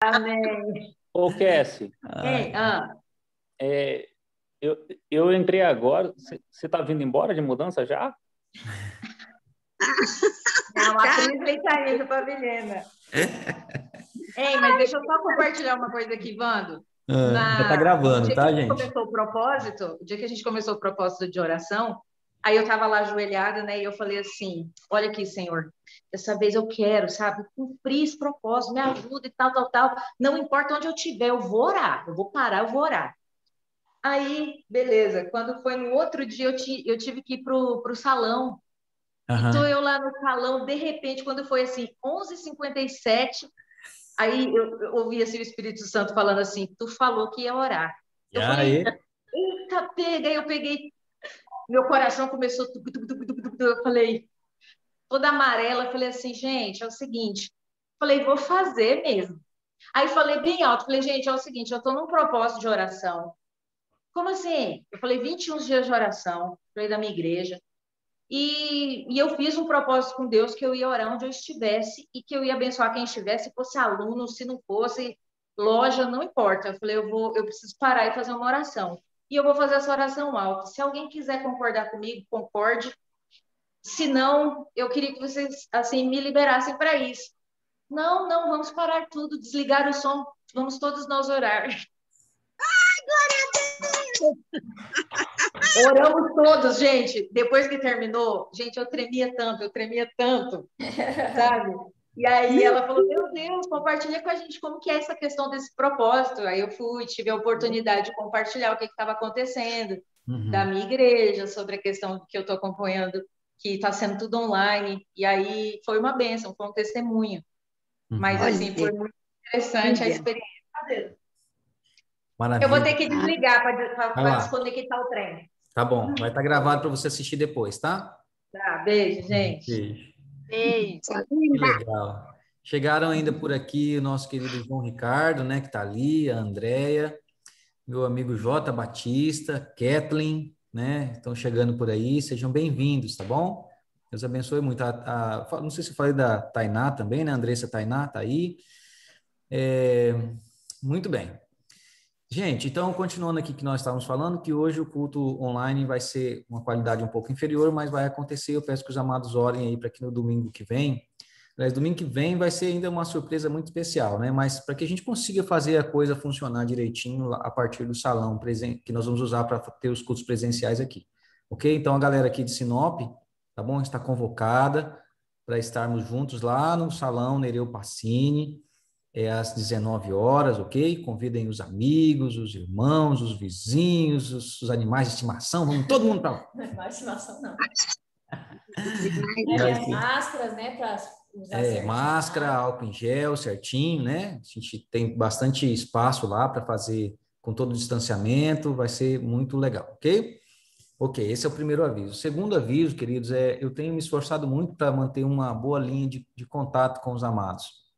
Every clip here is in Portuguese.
Amém. Ô, Cassie, Ei, é, eu entrei agora. Você está vindo embora de mudança já? não, a Cris está indo para a Vilhena. Ei, mas deixa eu só compartilhar uma coisa aqui, Vando. Já está No gravando, dia que tá, a gente gente? começou o propósito, o dia que a gente começou o propósito de oração, aí eu estava lá ajoelhada, né? E eu falei assim: olha aqui, Senhor, dessa vez eu quero, sabe, cumprir esse propósito, me ajuda e tal, tal, tal. Não importa onde eu estiver, eu vou orar, eu vou parar, eu vou orar. Aí, beleza, quando foi no outro dia, eu tive que ir pro salão. E tô eu lá no salão, de repente, quando foi assim, 11h57, aí eu ouvi assim, o Espírito Santo falando assim: tu falou que ia orar. E Eu falei: aí? eita, pega. Aí eu peguei, meu coração começou, eu falei, toda amarela, eu falei assim: gente, é o seguinte, falei, vou fazer mesmo. Aí falei bem alto, falei: gente, é o seguinte, eu tô num propósito de oração. Como assim? Eu falei: 21 dias de oração, falei da minha igreja. E eu fiz um propósito com Deus que eu ia orar onde eu estivesse e que eu ia abençoar quem estivesse, se fosse aluno, se não fosse loja, não importa. Eu falei: eu preciso parar e fazer uma oração. E eu vou fazer essa oração alta. Se alguém quiser concordar comigo, concorde. Se não, eu queria que vocês assim me liberassem para isso. Não, não, vamos parar tudo, desligar o som, vamos todos nós orar. Oramos todos, gente. Depois que terminou, gente, eu tremia tanto, sabe? E aí ela falou: meu Deus, compartilha com a gente como que é essa questão desse propósito. Aí eu fui, tive a oportunidade de compartilhar o que estava acontecendo da minha igreja, sobre a questão que eu estou acompanhando, que está sendo tudo online. E aí foi uma bênção, foi um testemunho. Mas assim, foi muito interessante a experiência. Maravilha. Eu vou ter que desligar Vai para lá. desconectar o trem. Tá bom, vai estar gravado para você assistir depois, tá? Tá, beijo, gente. Beijo. Beijo. Que legal. Chegaram ainda por aqui o nosso querido João Ricardo, né, que está ali, a Andréia, meu amigo Jota Batista, Kathleen, né, estão chegando por aí, sejam bem-vindos, tá bom? Deus abençoe muito. Não sei se eu falei da Tainá também, né, Andressa Tainá tá aí. Muito bem. Gente, então, continuando aqui que nós estávamos falando, que hoje o culto online vai ser uma qualidade um pouco inferior, mas vai acontecer. Eu peço que os amados orem aí para que no domingo que vem, aliás, domingo que vem vai ser ainda uma surpresa muito especial, né? Mas para que a gente consiga fazer a coisa funcionar direitinho a partir do salão que nós vamos usar para ter os cultos presenciais aqui, ok? Então, a galera aqui de Sinop, tá bom? Está convocada para estarmos juntos lá no salão Nereu Pacini, às 19 horas, ok? Convidem os amigos, os irmãos, os vizinhos, os animais de estimação, vamos todo mundo para lá. Animais de estimação, não. Vai As ser. máscaras, né, para usar certinho. Máscara, álcool em gel, certinho, né? A gente tem bastante espaço lá para fazer com todo o distanciamento, vai ser muito legal, ok? Ok, esse é o primeiro aviso. O segundo aviso, queridos, eu tenho me esforçado muito para manter uma boa linha de contato com os amados,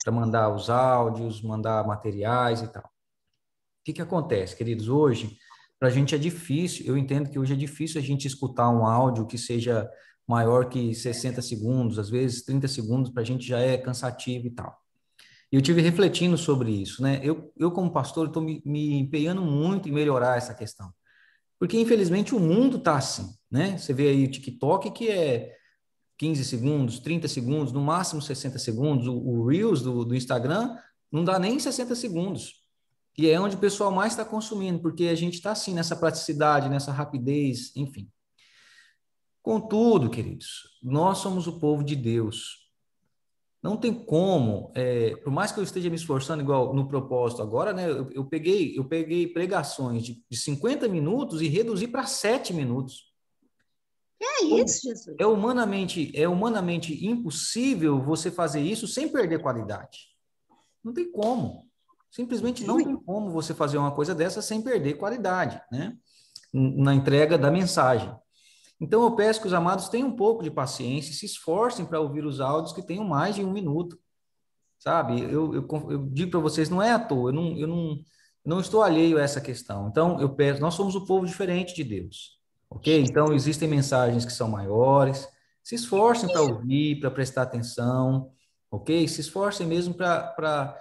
para mandar os áudios, mandar materiais e tal. O que acontece, queridos? Hoje, para a gente é difícil, eu entendo que hoje é difícil a gente escutar um áudio que seja maior que 60 segundos, às vezes 30 segundos, para a gente já é cansativo e tal. E eu tive refletindo sobre isso, né? Eu como pastor, estou me empenhando muito em melhorar essa questão. Porque, infelizmente, o mundo está assim, né? Você vê aí o TikTok, que é 15 segundos, 30 segundos, no máximo 60 segundos. O Reels do Instagram não dá nem 60 segundos. E é onde o pessoal mais está consumindo, porque a gente está assim, nessa praticidade, nessa rapidez, enfim. Contudo, queridos, nós somos o povo de Deus. Não tem como, por mais que eu esteja me esforçando igual no propósito agora, né? Eu peguei pregações de 50 minutos e reduzi para 7 minutos. É isso, Jesus. É humanamente impossível você fazer isso sem perder qualidade. Não tem como. Simplesmente não tem como você fazer uma coisa dessa sem perder qualidade, né? Na entrega da mensagem. Então, eu peço que os amados tenham um pouco de paciência e se esforcem para ouvir os áudios que tenham mais de 1 minuto, sabe? Eu digo para vocês, não é à toa, eu não estou alheio a essa questão. Então, eu peço, nós somos o povo diferente de Deus, ok? Então, existem mensagens que são maiores, se esforcem para ouvir, para prestar atenção, ok? Se esforcem mesmo para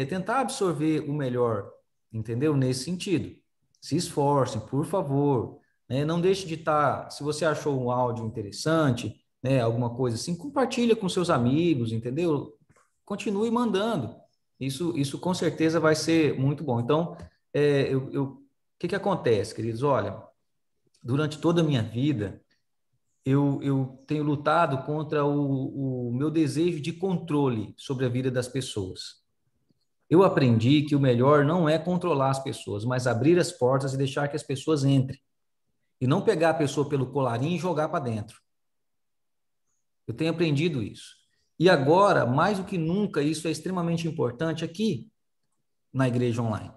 tentar absorver o melhor, entendeu? Nesse sentido. Se esforcem, por favor, né? Não deixe de estar, se você achou um áudio interessante, né, alguma coisa assim, compartilha com seus amigos, entendeu? Continue mandando. Isso com certeza vai ser muito bom. Então, o que acontece, queridos? Olha, durante toda a minha vida, eu tenho lutado contra o meu desejo de controle sobre a vida das pessoas. Eu aprendi que o melhor não é controlar as pessoas, mas abrir as portas e deixar que as pessoas entrem. E não pegar a pessoa pelo colarinho e jogar para dentro. Eu tenho aprendido isso. E agora, mais do que nunca, isso é extremamente importante aqui na igreja online.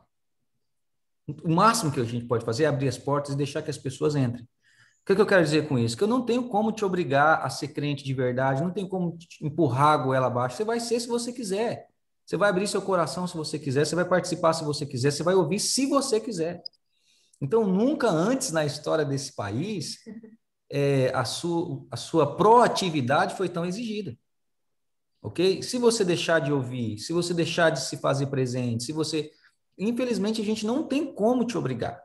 O máximo que a gente pode fazer é abrir as portas e deixar que as pessoas entrem. O que eu quero dizer com isso? Que eu não tenho como te obrigar a ser crente de verdade, não tenho como te empurrar a goela abaixo. Você vai ser se você quiser. Você vai abrir seu coração se você quiser, você vai participar se você quiser, você vai ouvir se você quiser. Então, nunca antes na história desse país, a sua proatividade foi tão exigida. Ok? Se você deixar de ouvir, se você deixar de se fazer presente, se você... Infelizmente, a gente não tem como te obrigar.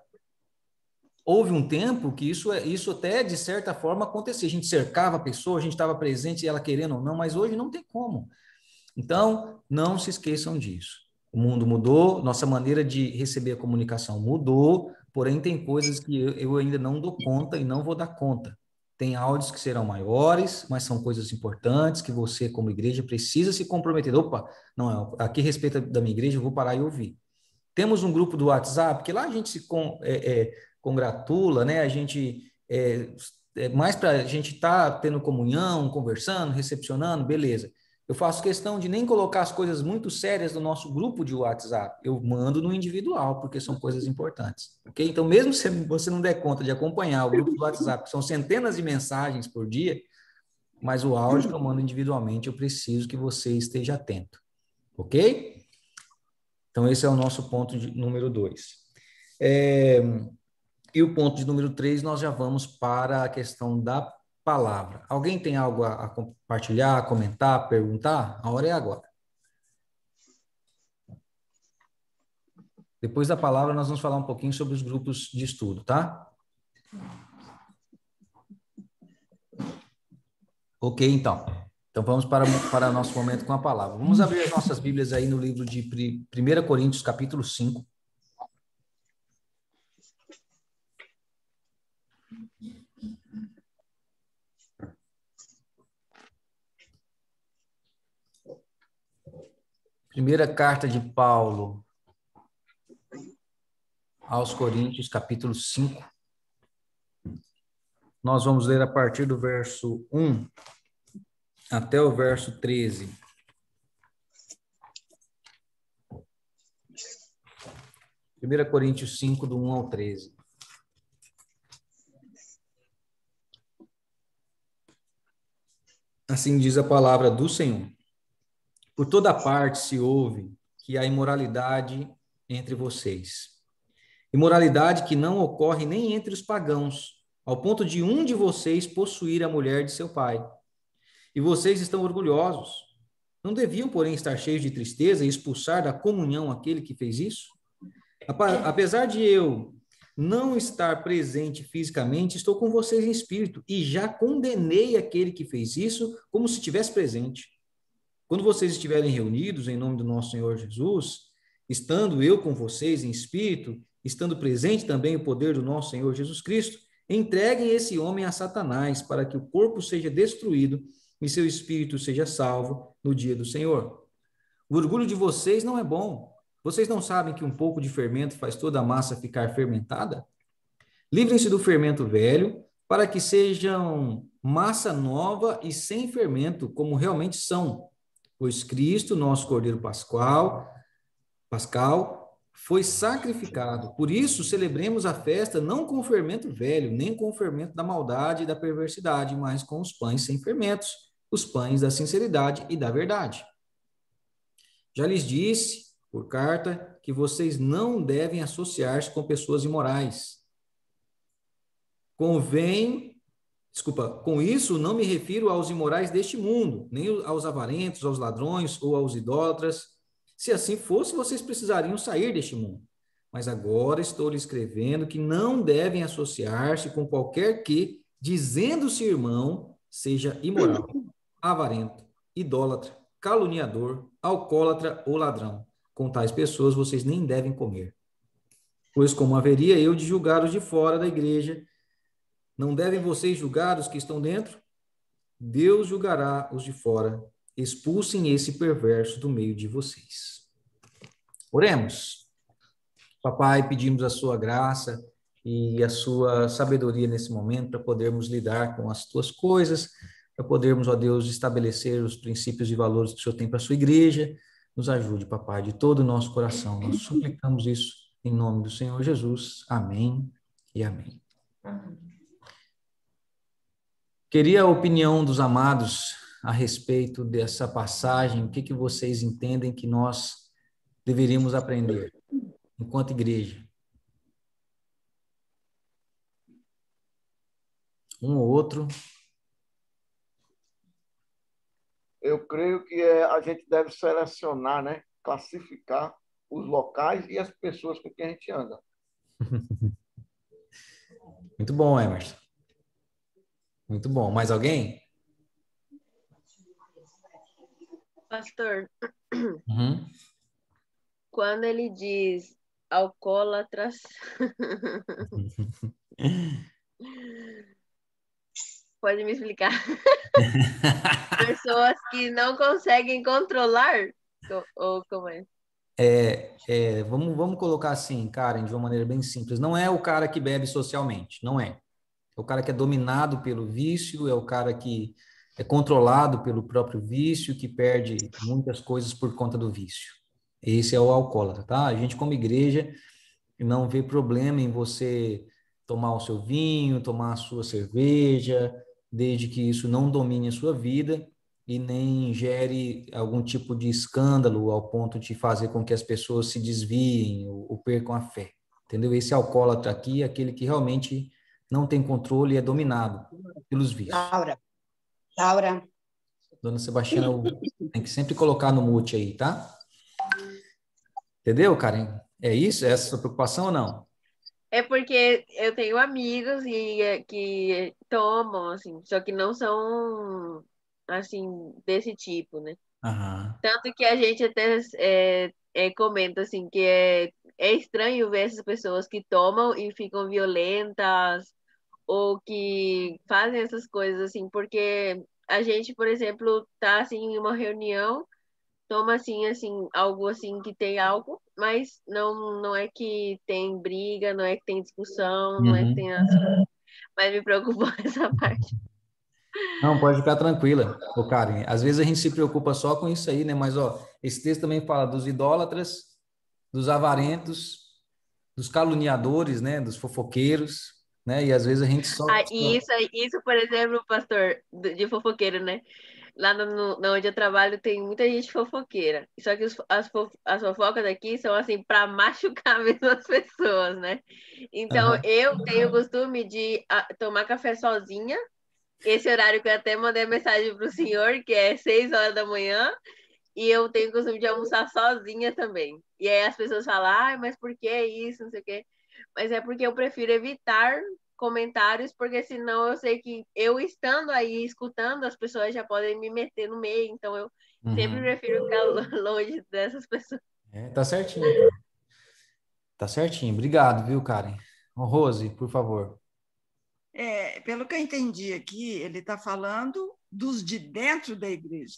Houve um tempo que isso até, de certa forma, acontecia. A gente cercava a pessoa, a gente estava presente, ela querendo ou não, mas hoje não tem como. Então, não se esqueçam disso. O mundo mudou, nossa maneira de receber a comunicação mudou, porém tem coisas que eu ainda não dou conta e não vou dar conta. Tem áudios que serão maiores, mas são coisas importantes que você, como igreja, precisa se comprometer. Opa, não, aqui respeito da minha igreja, eu vou parar e ouvir. Temos um grupo do WhatsApp, que lá a gente se congratula, né? A gente mais para a gente estar tendo comunhão, conversando, recepcionando, beleza. Eu faço questão de nem colocar as coisas muito sérias no nosso grupo de WhatsApp. Eu mando no individual, porque são coisas importantes. Ok? Então, mesmo se você não der conta de acompanhar o grupo do WhatsApp, que são centenas de mensagens por dia, mas o áudio que eu mando individualmente, eu preciso que você esteja atento. Ok? Então, esse é o nosso ponto de número 2. E o ponto de número 3, nós já vamos para a questão da palavra. Alguém tem algo a compartilhar, a comentar, perguntar? A hora é agora. Depois da palavra, nós vamos falar um pouquinho sobre os grupos de estudo, tá? Ok, então. Então, vamos para o nosso momento com a palavra. Vamos abrir as nossas Bíblias aí no livro de 1 Coríntios, capítulo 5. Primeira carta de Paulo aos Coríntios, capítulo 5. Nós vamos ler a partir do verso 1 até o verso 13. Primeira Coríntios 5, do 1 ao 13. Assim diz a palavra do Senhor. Por toda parte se ouve que há imoralidade entre vocês. Imoralidade que não ocorre nem entre os pagãos, ao ponto de um de vocês possuir a mulher de seu pai. E vocês estão orgulhosos. Não deviam, porém, estar cheios de tristeza e expulsar da comunhão aquele que fez isso? Apesar de eu não estar presente fisicamente, estou com vocês em espírito e já condenei aquele que fez isso como se estivesse presente. Quando vocês estiverem reunidos em nome do nosso Senhor Jesus, estando eu com vocês em espírito, estando presente também o poder do nosso Senhor Jesus Cristo, entreguem esse homem a Satanás para que o corpo seja destruído e seu espírito seja salvo no dia do Senhor. O orgulho de vocês não é bom. Vocês não sabem que um pouco de fermento faz toda a massa ficar fermentada? Livrem-se do fermento velho para que sejam massa nova e sem fermento, como realmente são. Pois Cristo, nosso Cordeiro Pascal, foi sacrificado. Por isso, celebremos a festa não com o fermento velho, nem com o fermento da maldade e da perversidade, mas com os pães sem fermentos, os pães da sinceridade e da verdade. Já lhes disse, por carta, que vocês não devem associar-se com pessoas imorais. Com isso, não me refiro aos imorais deste mundo, nem aos avarentos, aos ladrões ou aos idólatras, Se assim fosse, vocês precisariam sair deste mundo. Mas agora estou lhe escrevendo que não devem associar-se com qualquer que, dizendo-se irmão, seja imoral, avarento, idólatra, caluniador, alcoólatra ou ladrão. Com tais pessoas vocês nem devem comer. Pois como haveria eu de julgar os de fora da igreja, não devem vocês julgar os que estão dentro? Deus julgará os de fora. Expulsem esse perverso do meio de vocês. Oremos. Papai, pedimos a sua graça e a sua sabedoria nesse momento para podermos lidar com as tuas coisas, para podermos, ó Deus, estabelecer os princípios e valores que o Senhor tem para a sua igreja. Nos ajude, papai, de todo o nosso coração. Nós suplicamos isso em nome do Senhor Jesus. Amém e amém. Queria a opinião dos amados a respeito dessa passagem. O que vocês entendem que nós deveríamos aprender enquanto igreja? Um ou outro. Eu creio que a gente deve selecionar, né? Classificar os locais e as pessoas com quem a gente anda. Muito bom, Emerson. Muito bom. Mais alguém? Pastor, Uhum. quando ele diz alcoólatras, pode me explicar? Pessoas que não conseguem controlar? Ou como é? Vamos colocar assim, Karen, de uma maneira bem simples. Não é o cara que bebe socialmente, não é. É o cara que é dominado pelo vício, é o cara que é controlado pelo próprio vício, que perde muitas coisas por conta do vício. Esse é o alcoólatra, tá? A gente, como igreja, não vê problema em você tomar o seu vinho, tomar a sua cerveja, desde que isso não domine a sua vida e nem gere algum tipo de escândalo ao ponto de fazer com que as pessoas se desviem ou percam a fé. Entendeu? Esse alcoólatra aqui é aquele que realmente não tem controle e é dominado pelos vícios. Laura. Dona Sebastiana, tem que sempre colocar no mute aí, tá? Entendeu, Karen? É isso? É essa a sua preocupação ou não? É porque eu tenho amigos que tomam, assim, só que não são, assim, desse tipo, né? Aham. Tanto que a gente até comenta, assim, que é estranho ver essas pessoas que tomam e ficam violentas ou que fazem essas coisas, assim, porque a gente, por exemplo, tá, assim, em uma reunião, toma assim, algo assim que tem álcool, mas não é que tem briga, não é que tem discussão, não é que tem mas me preocupou essa parte. Não, pode ficar tranquila, ô Karen. Às vezes a gente se preocupa só com isso aí, né? Mas, ó, esse texto também fala dos idólatras, dos avarentos, dos caluniadores, né? Dos fofoqueiros, né? E às vezes a gente só... E isso, por exemplo, pastor, de fofoqueiro, né? Lá onde eu trabalho tem muita gente fofoqueira. Só que as fofocas daqui são assim para machucar mesmo as pessoas, né? Então eu tenho o costume de tomar café sozinha. Esse horário que eu até mandei mensagem para o senhor, que é 6 horas da manhã, e eu tenho o costume de almoçar sozinha também. E aí as pessoas falam, mas por que isso? Não sei o quê. Mas é porque eu prefiro evitar comentários, porque senão eu sei que eu estando aí escutando, as pessoas já podem me meter no meio, então eu sempre prefiro ficar longe dessas pessoas. Tá certinho, cara. Tá certinho. Obrigado, viu, Karen? Ô, Rose, por favor. Pelo que eu entendi aqui, ele está falando dos de dentro da igreja.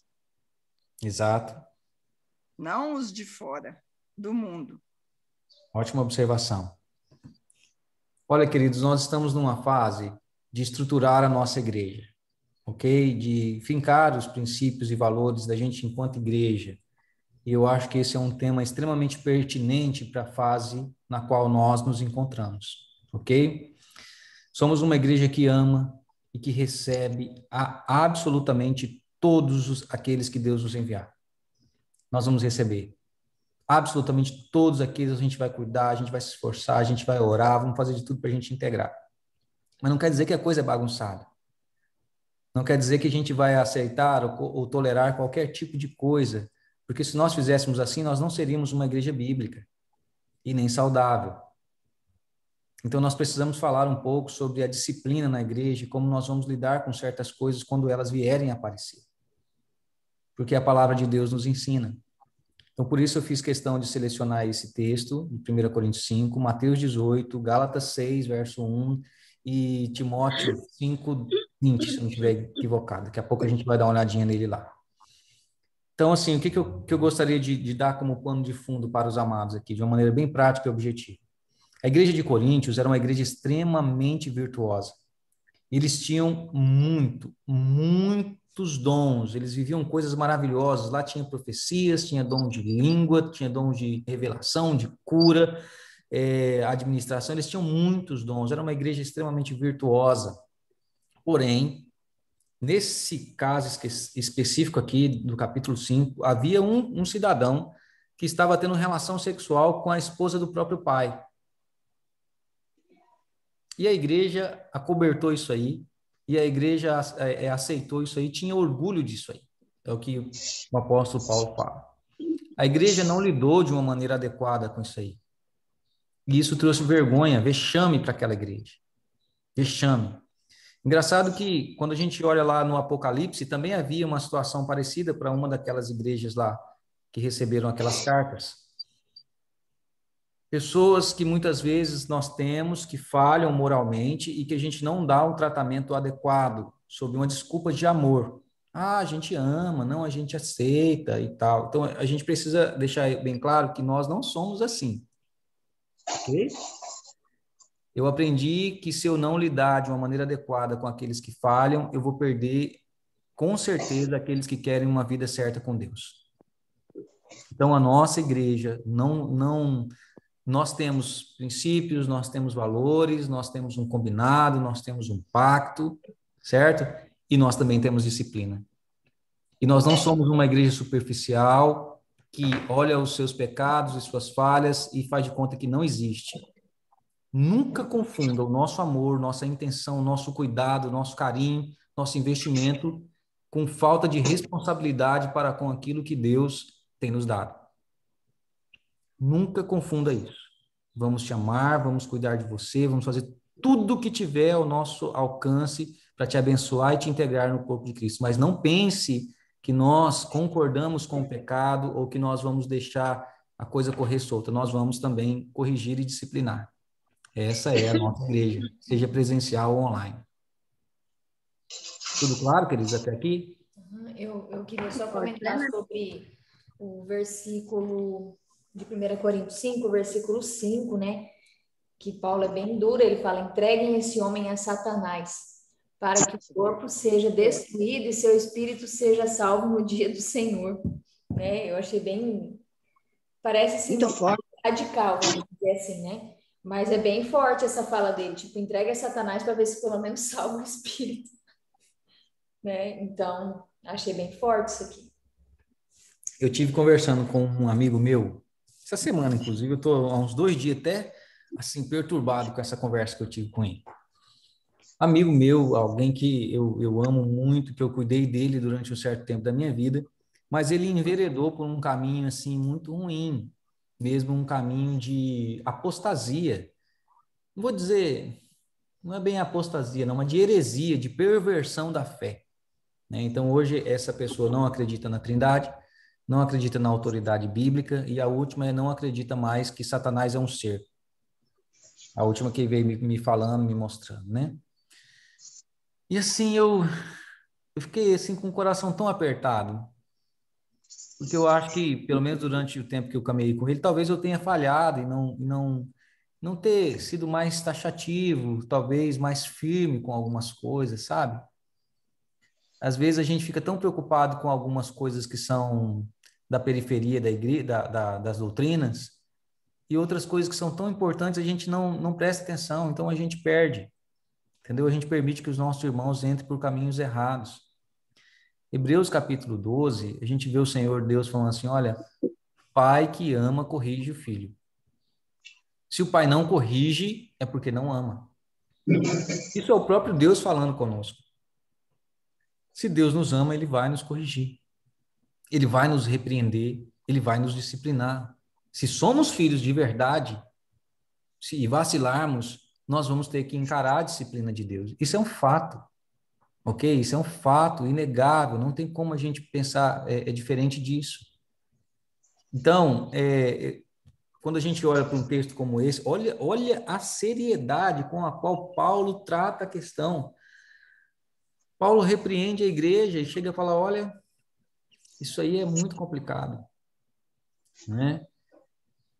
Exato. Não os de fora do mundo. Ótima observação. Olha, queridos, nós estamos numa fase de estruturar a nossa igreja, ok? De fincar os princípios e valores da gente enquanto igreja. E eu acho que esse é um tema extremamente pertinente para a fase na qual nós nos encontramos, ok? Somos uma igreja que ama e que recebe absolutamente todos aqueles que Deus nos enviar. Nós vamos receber absolutamente todos aqueles, a gente vai cuidar, a gente vai se esforçar, a gente vai orar, vamos fazer de tudo para a gente integrar. Mas não quer dizer que a coisa é bagunçada. Não quer dizer que a gente vai aceitar ou tolerar qualquer tipo de coisa Porque se nós fizéssemos assim, nós não seríamos uma igreja bíblica e nem saudável. Então, nós precisamos falar um pouco sobre a disciplina na igreja e como nós vamos lidar com certas coisas quando elas vierem a aparecer. Porque a palavra de Deus nos ensina. Então, por isso eu fiz questão de selecionar esse texto, de 1 Coríntios 5, Mateus 18, Gálatas 6, verso 1 e Timóteo 5, 20, se não estiver equivocado. Daqui a pouco a gente vai dar uma olhadinha nele lá. Então, assim, o que eu gostaria de dar como pano de fundo para os amados aqui, de uma maneira bem prática e objetiva? A igreja de Coríntios era uma igreja extremamente virtuosa. Eles tinham muitos dons, eles viviam coisas maravilhosas. Lá tinha profecias, tinha dom de língua, tinha dom de revelação, de cura, administração. Eles tinham muitos dons, era uma igreja extremamente virtuosa. Porém, nesse caso específico aqui do capítulo 5, havia um cidadão que estava tendo relação sexual com a esposa do próprio pai. E a igreja acobertou isso aí, e a igreja aceitou isso aí, tinha orgulho disso aí. É o que o apóstolo Paulo fala. A igreja não lidou de uma maneira adequada com isso aí. E isso trouxe vergonha, vexame para aquela igreja. Vexame. Engraçado que, quando a gente olha lá no Apocalipse, também havia uma situação parecida para uma daquelas igrejas lá, que receberam aquelas cartas. Pessoas que muitas vezes nós temos, que falham moralmente e que a gente não dá um tratamento adequado, sob uma desculpa de amor. Ah, a gente ama, não, a gente aceita e tal. Então, a gente precisa deixar bem claro que nós não somos assim. Ok? Eu aprendi que se eu não lidar de uma maneira adequada com aqueles que falham, eu vou perder, com certeza, aqueles que querem uma vida certa com Deus. Então, a nossa igreja nós temos princípios, nós temos valores, nós temos um combinado, nós temos um pacto, certo? E nós também temos disciplina. E nós não somos uma igreja superficial que olha os seus pecados e suas falhas e faz de conta que não existe. Nunca confunda o nosso amor, nossa intenção, nosso cuidado, nosso carinho, nosso investimento com falta de responsabilidade para com aquilo que Deus tem nos dado. Nunca confunda isso. Vamos te amar, vamos cuidar de você, vamos fazer tudo o que tiver ao nosso alcance para te abençoar e te integrar no corpo de Cristo. Mas não pense que nós concordamos com o pecado ou que nós vamos deixar a coisa correr solta. Nós vamos também corrigir e disciplinar. Essa é a nossa igreja, seja presencial ou online. Tudo claro, queridos, até aqui? Eu queria só comentar sobre o versículo de 1 Coríntios 5, versículo 5, né? Que Paulo é bem duro, ele fala: entreguem esse homem a Satanás, para que o corpo seja destruído e seu espírito seja salvo no dia do Senhor. Né? Eu achei bem... Parece assim, Muito forte. radical, vamos dizer assim, né? Mas é bem forte essa fala dele, tipo, entregue a Satanás para ver se pelo menos salva o espírito. Né? Então, achei bem forte isso aqui. Eu tive conversando com um amigo meu, essa semana, inclusive, eu estou há uns 2 dias até, assim, perturbado com essa conversa que eu tive com ele. Amigo meu, alguém que eu amo muito, que eu cuidei dele durante um certo tempo da minha vida, mas ele enveredou por um caminho, assim, muito ruim, mesmo um caminho de apostasia. Não vou dizer, não é bem apostasia, não, mas de heresia, de perversão da fé. Né? Então, hoje, essa pessoa não acredita na Trindade, não acredita na autoridade bíblica, e a última é não acredita mais que Satanás é um ser. A última que veio me falando, me mostrando, né? E assim, eu fiquei assim com o coração tão apertado, porque eu acho que, pelo menos durante o tempo que eu caminhei com ele, talvez eu tenha falhado e não ter sido mais taxativo, talvez mais firme com algumas coisas, sabe? Às vezes a gente fica tão preocupado com algumas coisas que são da periferia da igreja, das doutrinas, e outras coisas que são tão importantes a gente não presta atenção, então a gente perde, entendeu? A gente permite que os nossos irmãos entrem por caminhos errados. Hebreus capítulo 12, a gente vê o Senhor Deus falando assim, olha, pai que ama corrige o filho. Se o pai não corrige, é porque não ama. Isso é o próprio Deus falando conosco. Se Deus nos ama, ele vai nos corrigir. Ele vai nos repreender, ele vai nos disciplinar. Se somos filhos de verdade, se vacilarmos, nós vamos ter que encarar a disciplina de Deus. Isso é um fato, ok? Isso é um fato inegável, não tem como a gente pensar diferente disso. Então, quando a gente olha para um texto como esse, olha a seriedade com a qual Paulo trata a questão. Paulo repreende a igreja e chega a falar, olha, isso aí é muito complicado, né?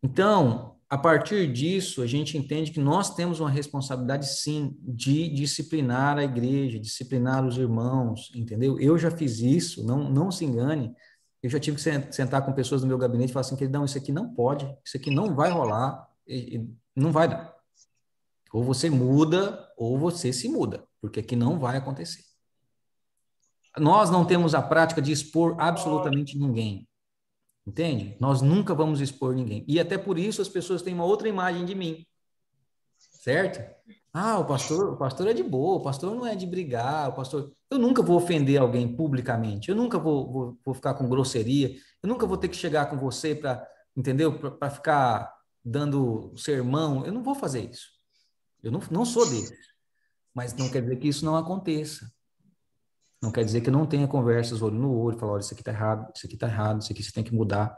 Então, a partir disso, a gente entende que nós temos uma responsabilidade, sim, de disciplinar a igreja, disciplinar os irmãos, entendeu? Eu já fiz isso, não se engane. Eu já tive que sentar com pessoas no meu gabinete e falar assim, queridão, isso aqui não pode, isso aqui não vai rolar, não vai dar. Ou você muda, ou você se muda, porque aqui não vai acontecer. Nós não temos a prática de expor absolutamente ninguém. Entende? Nós nunca vamos expor ninguém. E até por isso as pessoas têm uma outra imagem de mim. Certo? Ah, o pastor é de boa, o pastor não é de brigar, o pastor... Eu nunca vou ofender alguém publicamente, eu nunca vou ficar com grosseria, eu nunca vou ter que chegar com você para, entendeu? Para ficar dando sermão, eu não vou fazer isso. Eu não sou desse. Mas não quer dizer que isso não aconteça. Não quer dizer que eu não tenha conversas olho no olho, falar, olha, isso aqui está errado, isso aqui está errado, isso aqui você tem que mudar.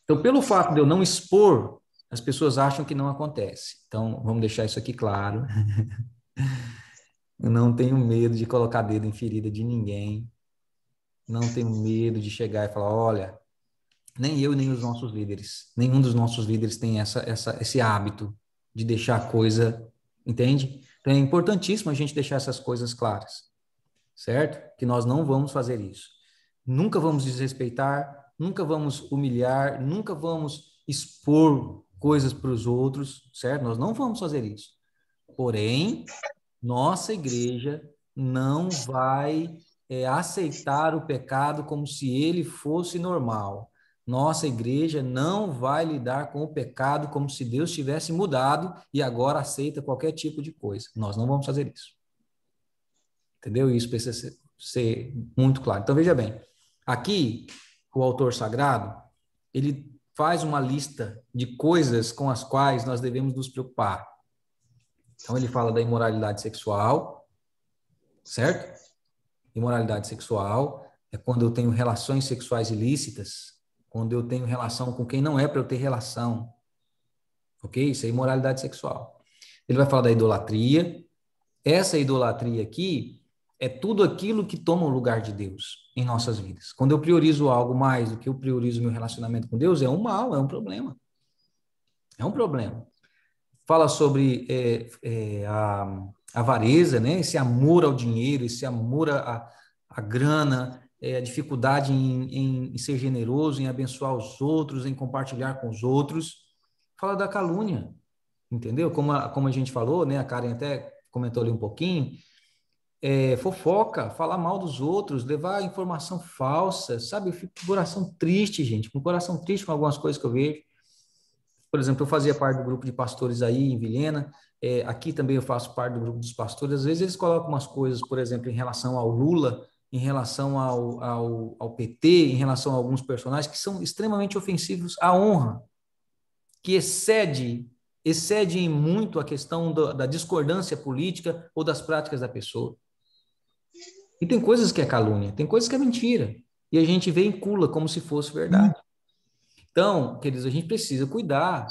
Então, pelo fato de eu não expor, as pessoas acham que não acontece. Então, vamos deixar isso aqui claro. Eu não tenho medo de colocar dedo em ferida de ninguém. Não tenho medo de chegar e falar, olha, nem eu, nem os nossos líderes, nenhum dos nossos líderes tem esse hábito de deixar a coisa, entende? Então, é importantíssimo a gente deixar essas coisas claras. Certo? Que nós não vamos fazer isso. Nunca vamos desrespeitar, nunca vamos humilhar, nunca vamos expor coisas para os outros, certo? Nós não vamos fazer isso. Porém, nossa igreja não vai aceitar o pecado como se ele fosse normal. Nossa igreja não vai lidar com o pecado como se Deus tivesse mudado e agora aceita qualquer tipo de coisa. Nós não vamos fazer isso. Entendeu? Isso precisa ser muito claro. Então, veja bem, aqui, o autor sagrado, ele faz uma lista de coisas com as quais nós devemos nos preocupar. Então, ele fala da imoralidade sexual, certo? Imoralidade sexual é quando eu tenho relações sexuais ilícitas, quando eu tenho relação com quem não é para eu ter relação. Ok? Isso é imoralidade sexual. Ele vai falar da idolatria. Essa idolatria aqui é tudo aquilo que toma o lugar de Deus em nossas vidas. Quando eu priorizo algo mais do que eu priorizo meu relacionamento com Deus, é um mal, é um problema. É um problema. Fala sobre a avareza, né? Esse amor ao dinheiro, esse amor à grana, a dificuldade em ser generoso, em abençoar os outros, em compartilhar com os outros. Fala da calúnia, entendeu? Como a gente falou, né? A Karen até comentou ali um pouquinho. Fofoca, falar mal dos outros, levar informação falsa, sabe? Eu fico com o coração triste, gente, com o coração triste com algumas coisas que eu vejo. Por exemplo, eu fazia parte do grupo de pastores aí em Vilhena, aqui também eu faço parte do grupo dos pastores, às vezes eles colocam umas coisas, por exemplo, em relação ao Lula, em relação ao PT, em relação a alguns personagens que são extremamente ofensivos à honra, que excedem muito a questão da discordância política ou das práticas da pessoa. E tem coisas que é calúnia, tem coisas que é mentira. E a gente vincula como se fosse verdade. Então, queridos, a gente precisa cuidar.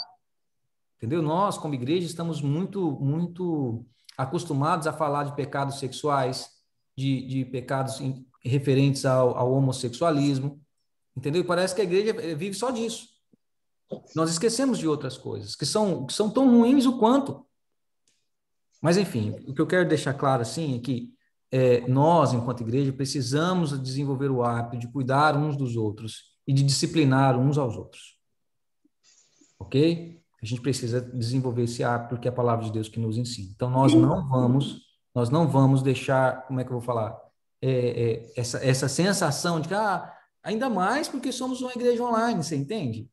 Entendeu? Nós, como igreja, estamos muito acostumados a falar de pecados sexuais, de pecados referentes ao homossexualismo. Entendeu? E parece que a igreja vive só disso. Nós esquecemos de outras coisas, que são tão ruins o quanto. Mas, enfim, o que eu quero deixar claro, assim, é que nós, enquanto igreja, precisamos desenvolver o hábito de cuidar uns dos outros e de disciplinar uns aos outros. Ok? A gente precisa desenvolver esse hábito porque é a palavra de Deus que nos ensina. Então, nós não vamos deixar, como é que eu vou falar, essa sensação de que, ainda mais porque somos uma igreja online, você entende?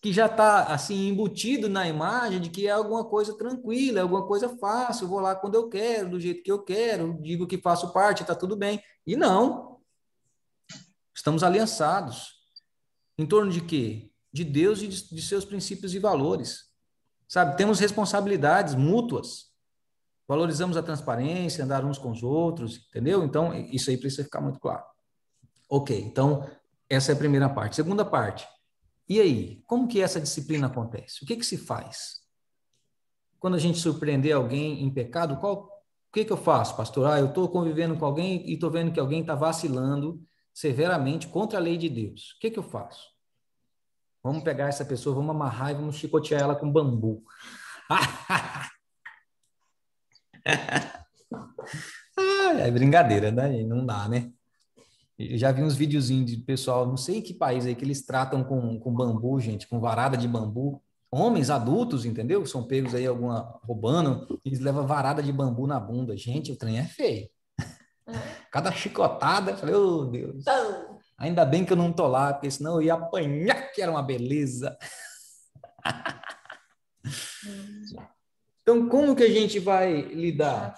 Que já está, assim, embutido na imagem de que é alguma coisa tranquila, é alguma coisa fácil, eu vou lá quando eu quero, do jeito que eu quero, digo que faço parte, está tudo bem. E não. Estamos aliançados. Em torno de quê? De Deus e de seus princípios e valores. Sabe, temos responsabilidades mútuas. Valorizamos a transparência, andar uns com os outros, entendeu? Então, isso aí precisa ficar muito claro. Ok, então, essa é a primeira parte. Segunda parte. E aí, como que essa disciplina acontece? O que que se faz? Quando a gente surpreender alguém em pecado, o que que eu faço, pastor? Eu estou convivendo com alguém e estou vendo que alguém está vacilando severamente contra a lei de Deus. O que que eu faço? Vamos pegar essa pessoa, vamos amarrar e vamos chicotear ela com bambu. É brincadeira, né? Não dá, né? Eu já vi uns videozinhos de pessoal, não sei em que país aí, que eles tratam com bambu, gente, com varada de bambu. Homens adultos, entendeu? São pegos aí roubando, eles levam varada de bambu na bunda. Gente, o trem é feio. Cada chicotada, eu falei, oh, Deus. Ainda bem que eu não tô lá, porque senão eu ia apanhar, que era uma beleza. Então, como que a gente vai lidar?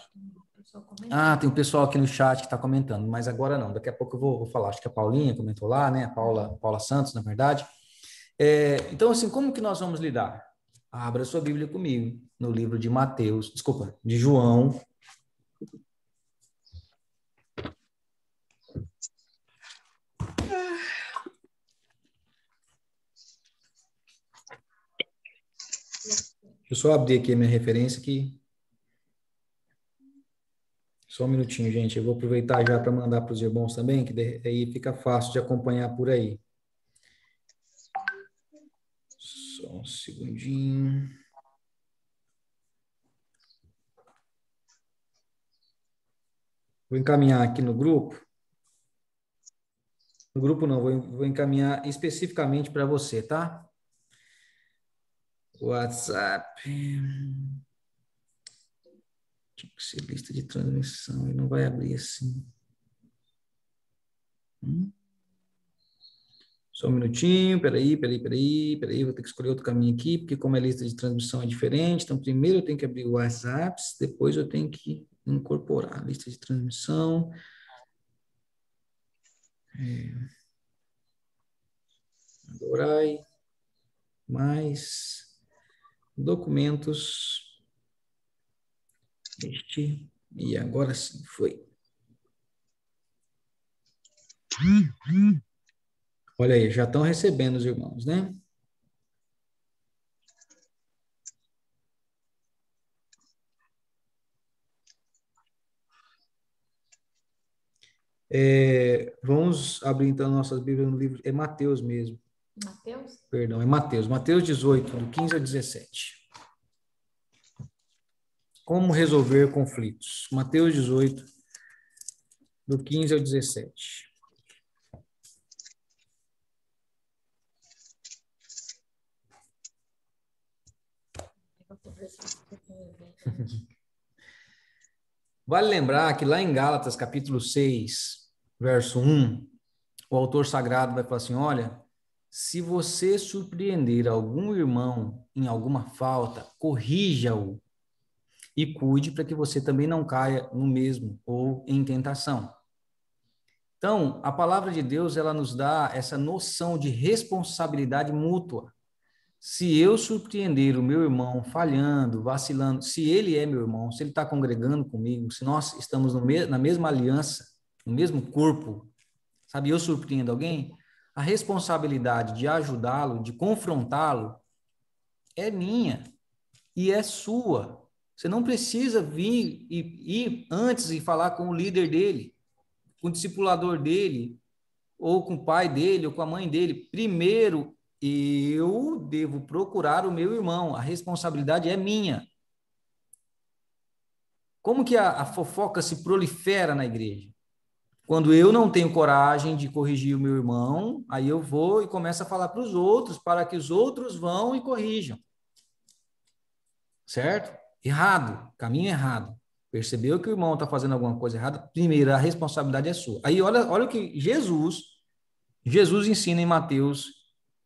Tem um pessoal aqui no chat que está comentando, mas agora não, daqui a pouco eu vou falar. Acho que a Paulinha comentou lá, né? A Paula Santos, na verdade. Então, assim, como que nós vamos lidar? Abra sua Bíblia comigo, no livro de de João. Deixa eu só abrir aqui a minha referência aqui. Só um minutinho, gente. Eu vou aproveitar já para mandar para os irmãos também, que aí fica fácil de acompanhar por aí. Só um segundinho. Vou encaminhar aqui no grupo. No grupo não, vou encaminhar especificamente para você, tá? WhatsApp. Tinha que ser lista de transmissão, ele não vai abrir assim. Só um minutinho, peraí, vou ter que escolher outro caminho aqui, porque como a lista de transmissão é diferente, então primeiro eu tenho que abrir o WhatsApp, depois eu tenho que incorporar a lista de transmissão. Adorai, mais documentos, e agora sim, foi. Olha aí, já estão recebendo os irmãos, né? Vamos abrir então nossas Bíblias no livro, é Mateus mesmo. Mateus? Perdão, é Mateus. Mateus 18, do 15 ao 17. Como resolver conflitos? Mateus 18, do 15 ao 17. Vale lembrar que lá em Gálatas, capítulo 6, verso 1, o autor sagrado vai falar assim, olha, se você surpreender algum irmão em alguma falta, corrija-o e cuide para que você também não caia no mesmo ou em tentação. Então, a palavra de Deus, ela nos dá essa noção de responsabilidade mútua. Se eu surpreender o meu irmão falhando, vacilando, se ele é meu irmão, se ele está congregando comigo, se nós estamos na mesma aliança, no mesmo corpo, sabe, eu surpreendo alguém, a responsabilidade de ajudá-lo, de confrontá-lo, é minha e é sua. Você não precisa vir e ir antes e falar com o líder dele, com o discipulador dele, ou com o pai dele, ou com a mãe dele. Primeiro, eu devo procurar o meu irmão. A responsabilidade é minha. Como que a fofoca se prolifera na igreja? Quando eu não tenho coragem de corrigir o meu irmão, aí eu vou e começo a falar para os outros, para que os outros vão e corrijam. Certo? Errado, caminho errado. Percebeu que o irmão está fazendo alguma coisa errada? Primeiro, a responsabilidade é sua. Aí olha o que Jesus ensina em Mateus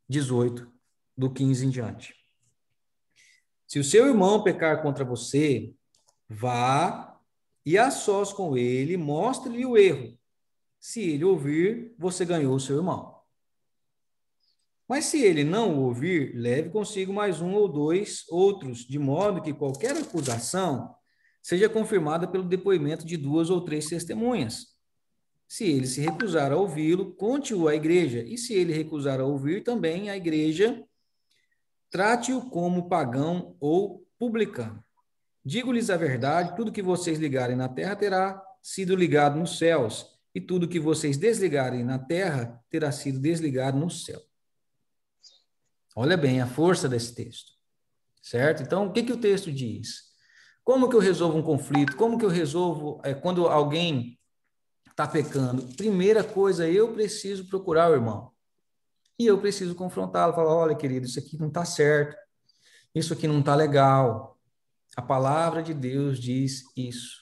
18, do 15 em diante. Se o seu irmão pecar contra você, vá e a sós com ele, mostre-lhe o erro. Se ele ouvir, você ganhou o seu irmão. Mas se ele não o ouvir, leve consigo mais um ou dois outros, de modo que qualquer acusação seja confirmada pelo depoimento de 2 ou 3 testemunhas. Se ele se recusar a ouvi-lo, conte-o à igreja. E se ele recusar a ouvir, também a igreja trate-o como pagão ou publicano. Digo-lhes a verdade, tudo que vocês ligarem na terra terá sido ligado nos céus, e tudo que vocês desligarem na terra terá sido desligado no céu. Olha bem a força desse texto, certo? Então, o que o texto diz? Como que eu resolvo um conflito? Como que eu resolvo quando alguém está pecando? Primeira coisa, eu preciso procurar o irmão. E eu preciso confrontá-lo, falar, olha, querido, isso aqui não está certo, isso aqui não está legal. A palavra de Deus diz isso.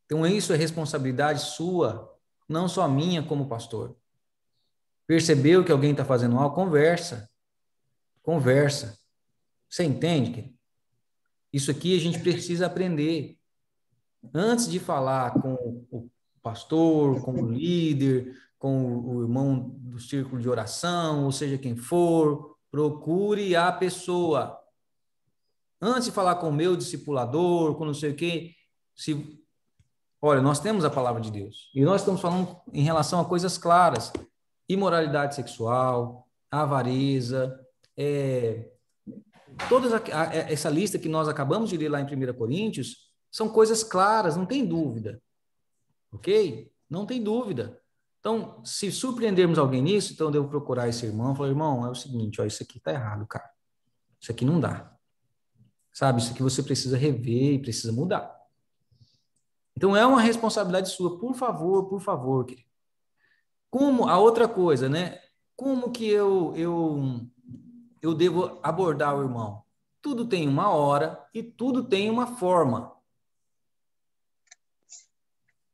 Então, isso é responsabilidade sua, não só minha como pastor. Percebeu que alguém está fazendo algo? Conversa. Conversa. Você entende, querido? Isso aqui a gente precisa aprender. Antes de falar com o pastor, com o líder, com o irmão do círculo de oração, ou seja, quem for, procure a pessoa. Antes de falar com o meu discipulador, com não sei o quê, olha, nós temos a palavra de Deus. E nós estamos falando em relação a coisas claras. Imoralidade sexual, avareza, toda essa lista que nós acabamos de ler lá em 1 Coríntios, são coisas claras, não tem dúvida. Ok? Não tem dúvida. Então, se surpreendermos alguém nisso, então eu devo procurar esse irmão e falar, irmão, é o seguinte, ó, isso aqui tá errado, cara. Isso aqui não dá. Sabe, isso aqui você precisa rever e precisa mudar. Então, é uma responsabilidade sua. Por favor, querido. Como a outra coisa, né? Como que eu devo abordar o irmão? Tudo tem uma hora e tudo tem uma forma.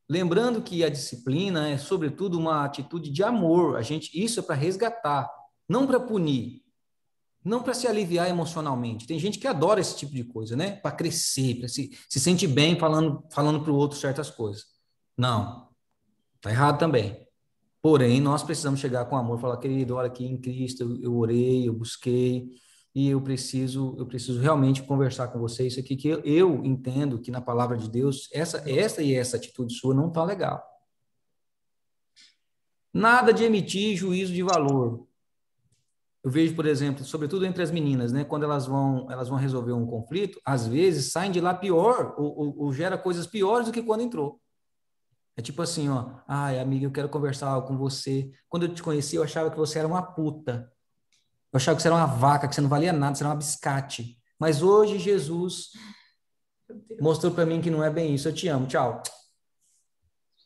Lembrando que a disciplina é, sobretudo, uma atitude de amor. Isso é para resgatar, não para punir, não para se aliviar emocionalmente. Tem gente que adora esse tipo de coisa, né? Para crescer, para se sentir bem falando para o outro certas coisas. Não, tá errado também. Porém, nós precisamos chegar com amor, falar, querido, olha aqui em Cristo, eu orei, eu busquei, e eu preciso realmente conversar com você, isso aqui que eu entendo que na palavra de Deus, essa atitude sua não está legal. Nada de emitir juízo de valor. Eu vejo, por exemplo, sobretudo entre as meninas, né, quando elas vão resolver um conflito, às vezes saem de lá pior, ou gera coisas piores do que quando entrou. É tipo assim, ó, ai, amiga, eu quero conversar com você. Quando eu te conheci, eu achava que você era uma puta. Eu achava que você era uma vaca, que você não valia nada, você era um biscate. Mas hoje Jesus mostrou para mim que não é bem isso. Eu te amo, tchau.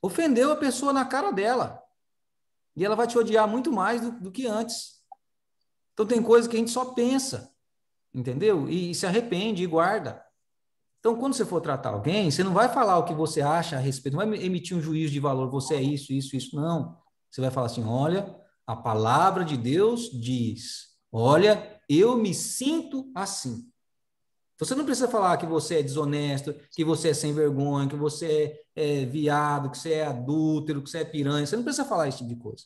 Ofendeu a pessoa na cara dela. E ela vai te odiar muito mais do que antes. Então tem coisas que a gente só pensa, entendeu? E se arrepende e guarda. Então, quando você for tratar alguém, você não vai falar o que você acha a respeito, não vai emitir um juízo de valor, você é isso, não. Você vai falar assim, olha, a palavra de Deus diz, olha, eu me sinto assim. Você não precisa falar que você é desonesto, que você é sem vergonha, que você é viado, que você é adúltero, que você é piranha, você não precisa falar esse tipo de coisa.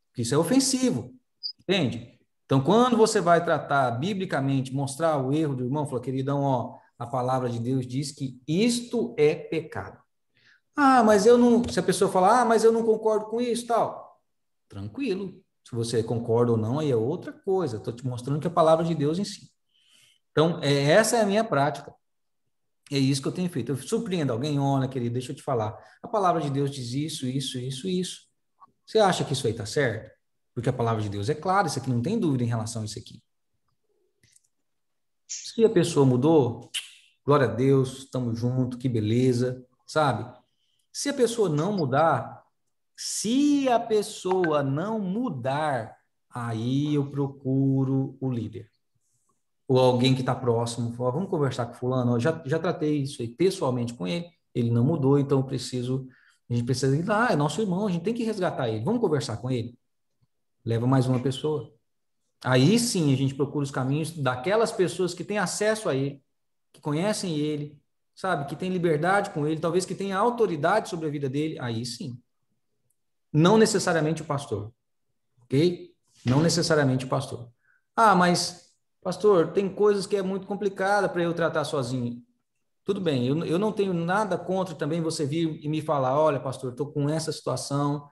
Porque isso é ofensivo, entende? Então, quando você vai tratar biblicamente, mostrar o erro do irmão, falar, queridão, ó, a palavra de Deus diz que isto é pecado. Ah, mas eu não... Se a pessoa falar, mas eu não concordo com isso, tal. Tranquilo. Se você concorda ou não, aí é outra coisa. Estou te mostrando que a palavra de Deus ensina. Então, essa é a minha prática. É isso que eu tenho feito. Eu surpreendo alguém, olha, querido, deixa eu te falar. A palavra de Deus diz isso, isso, isso, isso. Você acha que isso aí está certo? Porque a palavra de Deus é clara, isso aqui não tem dúvida em relação a isso aqui. Se a pessoa mudou, glória a Deus, estamos juntos, que beleza, sabe? Se a pessoa não mudar, aí eu procuro o líder. Ou alguém que está próximo, fala, vamos conversar com fulano, eu já tratei isso aí pessoalmente com ele não mudou, então a gente precisa ir lá, é nosso irmão, a gente tem que resgatar ele, vamos conversar com ele. Leva mais uma pessoa. Aí sim a gente procura os caminhos daquelas pessoas que têm acesso a ele, que conhecem ele, sabe, que tem liberdade com ele, talvez que tenha autoridade sobre a vida dele, aí sim. Não necessariamente o pastor, ok? Não necessariamente o pastor. Ah, mas, pastor, tem coisas que é muito complicada para eu tratar sozinho. Tudo bem, eu não tenho nada contra também você vir e me falar, olha, pastor, estou com essa situação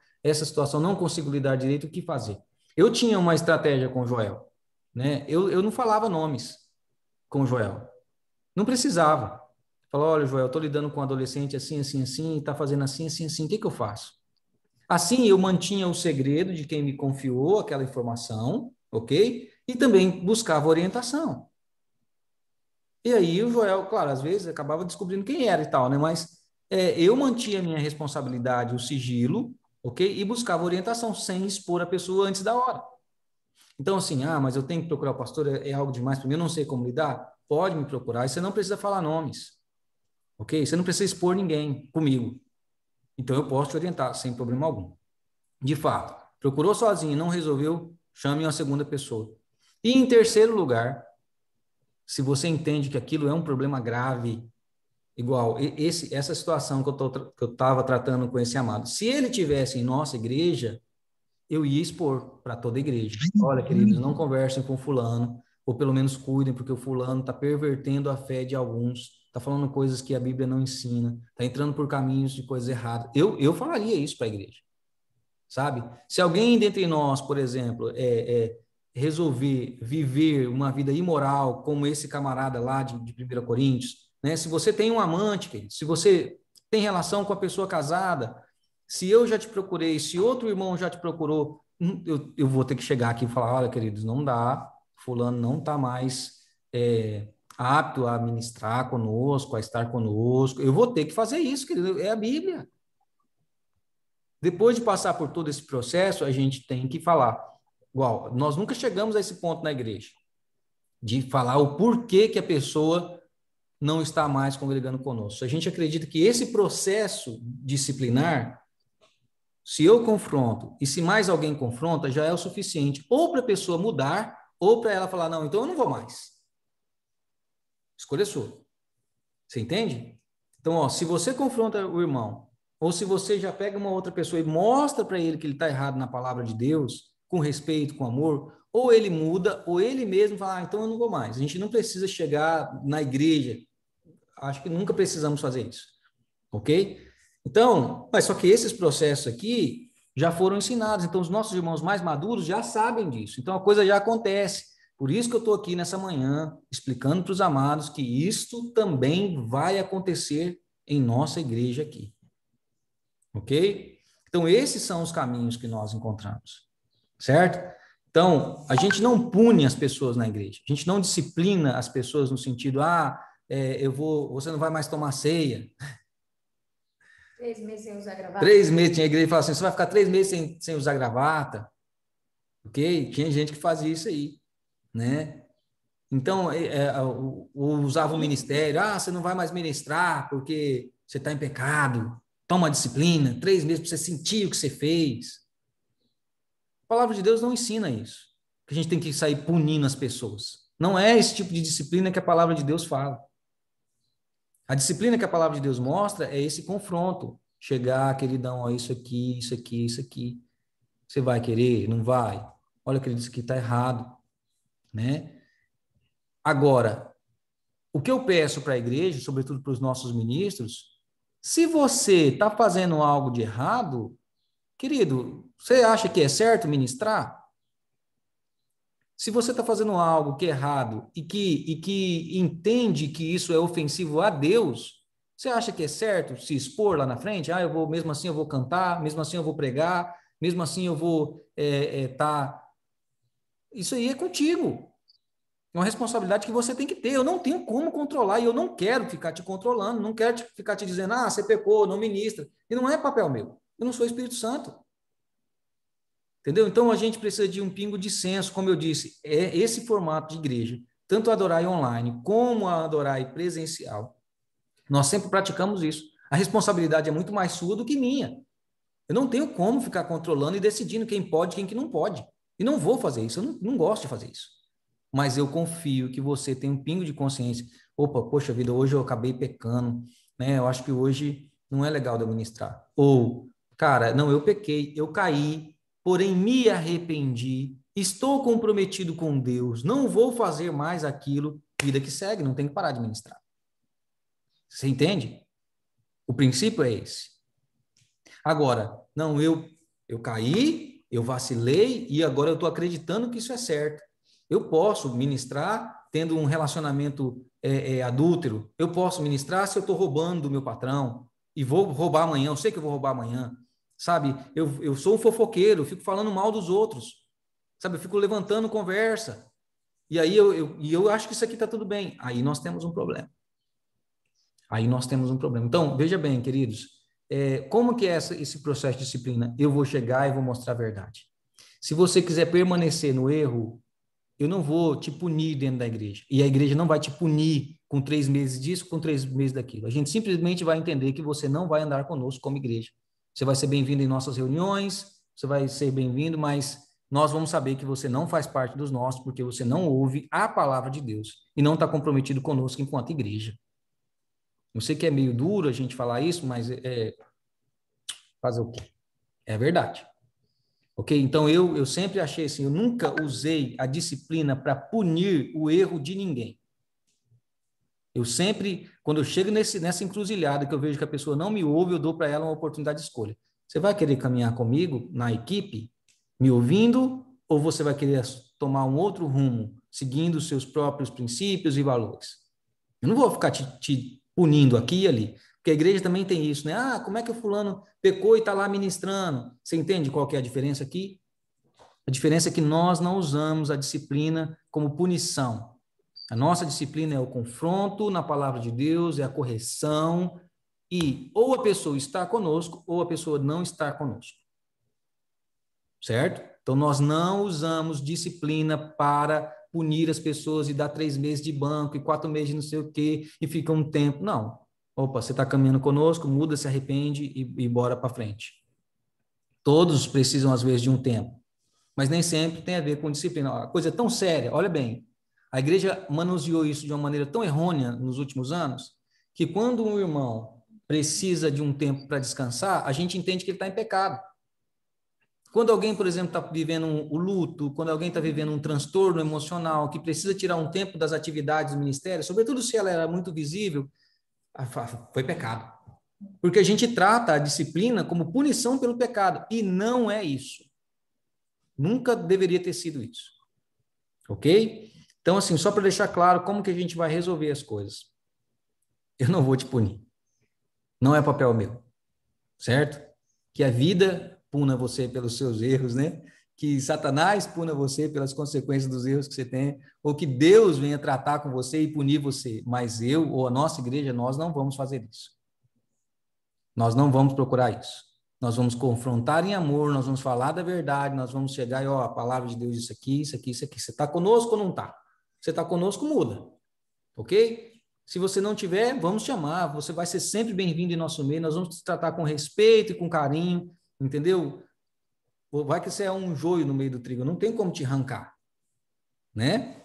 não consigo lidar direito, o que fazer? Eu tinha uma estratégia com o Joel, né? Eu não falava nomes com o Joel. Não precisava. Falou, olha, Joel, estou lidando com um adolescente assim, assim, assim, está fazendo assim, assim, assim, o que eu faço? Assim, eu mantinha o segredo de quem me confiou aquela informação, ok? E também buscava orientação. E aí o Joel, claro, às vezes acabava descobrindo quem era e tal, né? Mas eu mantinha a minha responsabilidade, o sigilo, ok? E buscava orientação sem expor a pessoa antes da hora. Então, assim, mas eu tenho que procurar o pastor, é algo demais para mim, eu não sei como lidar? Pode me procurar, e você não precisa falar nomes, ok? Você não precisa expor ninguém comigo. Então, eu posso te orientar, sem problema algum. De fato, procurou sozinho, não resolveu, chame uma segunda pessoa. E em terceiro lugar, se você entende que aquilo é um problema grave, igual essa situação que eu estava tratando com esse amado, se ele tivesse em nossa igreja, eu ia expor para toda a igreja. Olha, queridos, não conversem com fulano, ou pelo menos cuidem, porque o fulano está pervertendo a fé de alguns, está falando coisas que a Bíblia não ensina, está entrando por caminhos de coisas erradas. Eu falaria isso para a igreja, sabe? Se alguém dentre nós, por exemplo, resolver viver uma vida imoral, como esse camarada lá de 1 Coríntios, né? Se você tem um amante, querido, se você tem relação com a pessoa casada, se eu já te procurei, se outro irmão já te procurou, eu vou ter que chegar aqui e falar, olha, queridos, não dá, fulano não está mais apto a ministrar conosco, a estar conosco, eu vou ter que fazer isso, querido, é a Bíblia. Depois de passar por todo esse processo, a gente tem que falar, igual, nós nunca chegamos a esse ponto na igreja, de falar o porquê que a pessoa não está mais congregando conosco. A gente acredita que esse processo disciplinar, se eu confronto e se mais alguém confronta, já é o suficiente, ou para a pessoa mudar, ou para ela falar, não, então eu não vou mais. Escolha sua. Você entende? Então, ó, se você confronta o irmão, ou se você já pega uma outra pessoa e mostra para ele que ele está errado na palavra de Deus, com respeito, com amor, ou ele muda, ou ele mesmo fala, então eu não vou mais. A gente não precisa chegar na igreja. Acho que nunca precisamos fazer isso. Ok? Então, mas só que esses processos aqui já foram ensinados. Então, os nossos irmãos mais maduros já sabem disso. Então, a coisa já acontece. Por isso que eu estou aqui nessa manhã, explicando para os amados que isto também vai acontecer em nossa igreja aqui. Ok? Então, esses são os caminhos que nós encontramos. Certo? Então, a gente não pune as pessoas na igreja. A gente não disciplina as pessoas no sentido, você não vai mais tomar ceia. 3 meses sem usar gravata. 3 meses, tinha a igreja que falava assim, você vai ficar 3 meses sem usar gravata. Ok? Tinha gente que fazia isso aí, né? Então, usava o ministério, você não vai mais ministrar porque você está em pecado, toma disciplina, 3 meses para você sentir o que você fez. A palavra de Deus não ensina isso, que a gente tem que sair punindo as pessoas. Não é esse tipo de disciplina que a palavra de Deus fala. A disciplina que a palavra de Deus mostra é esse confronto. Chegar, queridão, isso aqui, isso aqui, isso aqui. Você vai querer? Não vai? Olha, querido, isso aqui está errado, né? Agora, o que eu peço para a igreja, sobretudo para os nossos ministros, se você está fazendo algo de errado, querido, você acha que é certo ministrar? Se você está fazendo algo que é errado e que entende que isso é ofensivo a Deus, você acha que é certo se expor lá na frente? Mesmo assim eu vou cantar, mesmo assim eu vou pregar, mesmo assim eu vou Isso aí é contigo. É uma responsabilidade que você tem que ter. Eu não tenho como controlar e eu não quero ficar te controlando, não quero ficar te dizendo, você pecou, não ministra. E não é papel meu. Eu não sou Espírito Santo. Entendeu? Então, a gente precisa de um pingo de senso, como eu disse, é esse formato de igreja, tanto a Adorai online como a Adorai presencial. Nós sempre praticamos isso. A responsabilidade é muito mais sua do que minha. Eu não tenho como ficar controlando e decidindo quem pode e quem que não pode. E não vou fazer isso, eu não gosto de fazer isso. mas eu confio que você tem um pingo de consciência. Opa, poxa vida, hoje eu acabei pecando, né? Eu acho que hoje não é legal de eu ministrar. Ou, cara, não, eu pequei, eu caí, porém me arrependi, estou comprometido com Deus, não vou fazer mais aquilo, vida que segue, não tem que parar de ministrar. Você entende? O princípio é esse. Agora, não, eu caí, eu vacilei e agora eu estou acreditando que isso é certo. Eu posso ministrar tendo um relacionamento adúltero. Eu posso ministrar se eu estou roubando do meu patrão e vou roubar amanhã. Eu sei que eu vou roubar amanhã. Sabe? Eu sou um fofoqueiro, eu fico falando mal dos outros. Sabe? Eu fico levantando conversa. E aí eu acho que isso aqui está tudo bem. Aí nós temos um problema. Então, veja bem, queridos, como que é esse processo de disciplina? Eu vou chegar e vou mostrar a verdade. Se você quiser permanecer no erro, eu não vou te punir dentro da igreja. E a igreja não vai te punir com 3 meses disso, com 3 meses daquilo. A gente simplesmente vai entender que você não vai andar conosco como igreja. Você vai ser bem-vindo em nossas reuniões, você vai ser bem-vindo, mas nós vamos saber que você não faz parte dos nossos, porque você não ouve a palavra de Deus e não está comprometido conosco enquanto igreja. Eu sei que é meio duro a gente falar isso, mas fazer o quê? É verdade. Ok? Então, eu sempre achei assim, eu nunca usei a disciplina para punir o erro de ninguém. Eu sempre, quando eu chego nessa encruzilhada, que eu vejo que a pessoa não me ouve, eu dou para ela uma oportunidade de escolha. Você vai querer caminhar comigo na equipe, me ouvindo, ou você vai querer tomar um outro rumo, seguindo os seus próprios princípios e valores? Eu não vou ficar te punindo aqui e ali, porque a igreja também tem isso, né? Ah, como é que o fulano pecou e está lá ministrando? Você entende qual que é a diferença aqui? A diferença é que nós não usamos a disciplina como punição. A nossa disciplina é o confronto na palavra de Deus, é a correção, e ou a pessoa está conosco, ou a pessoa não está conosco. Certo? Então, nós não usamos disciplina para punir as pessoas e dar 3 meses de banco e 4 meses de não sei o quê, e fica um tempo. Não. Opa, você está caminhando conosco, muda, se arrepende e bora para frente. Todos precisam, às vezes, de um tempo, mas nem sempre tem a ver com disciplina. A coisa é tão séria, olha bem, a igreja manuseou isso de uma maneira tão errônea nos últimos anos, que quando um irmão precisa de um tempo para descansar, a gente entende que ele está em pecado. Quando alguém, por exemplo, está vivendo o luto, quando alguém está vivendo um transtorno emocional, que precisa tirar um tempo das atividades do ministério, sobretudo se ela era muito visível, foi pecado. Porque a gente trata a disciplina como punição pelo pecado, e não é isso. Nunca deveria ter sido isso. Ok? Então, assim, só para deixar claro como que a gente vai resolver as coisas. Eu não vou te punir. Não é papel meu. Certo? Que a vida puna você pelos seus erros, né? Que Satanás puna você pelas consequências dos erros que você tem, ou que Deus venha tratar com você e punir você. Mas eu, ou a nossa igreja, nós não vamos fazer isso. Nós não vamos procurar isso. Nós vamos confrontar em amor, nós vamos falar da verdade, nós vamos chegar e, ó, a palavra de Deus, isso aqui, isso aqui, isso aqui. Você está conosco ou não está? Você está conosco, muda. Ok? Se você não tiver, vamos chamar. Você vai ser sempre bem-vindo em nosso meio. Nós vamos te tratar com respeito e com carinho. Entendeu? Vai que você é um joio no meio do trigo. Não tem como te arrancar. Né?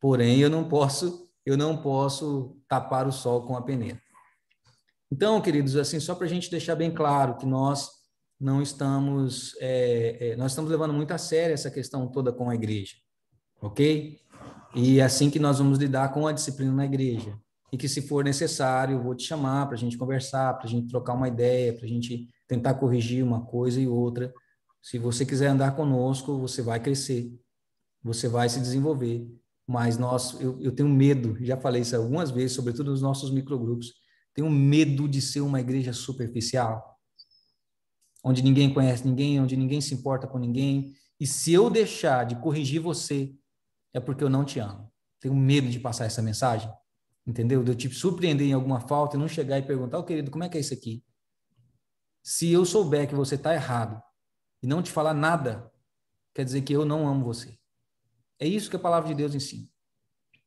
Porém, eu não posso tapar o sol com a peneira. Então, queridos, assim, só para a gente deixar bem claro que nós não estamos, nós estamos levando muito a sério essa questão toda com a igreja, ok? E é assim que nós vamos lidar com a disciplina na igreja. E que, se for necessário, eu vou te chamar para a gente conversar, para a gente trocar uma ideia, para a gente tentar corrigir uma coisa e outra. Se você quiser andar conosco, você vai crescer, você vai se desenvolver. Mas eu tenho medo, já falei isso algumas vezes, sobretudo nos nossos microgrupos, tenho medo de ser uma igreja superficial, onde ninguém conhece ninguém, onde ninguém se importa com ninguém. E se eu deixar de corrigir você, é porque eu não te amo. Tenho medo de passar essa mensagem, entendeu? De eu te surpreender em alguma falta e não chegar e perguntar, querido, como é que é isso aqui? Se eu souber que você está errado e não te falar nada, quer dizer que eu não amo você. É isso que a palavra de Deus ensina.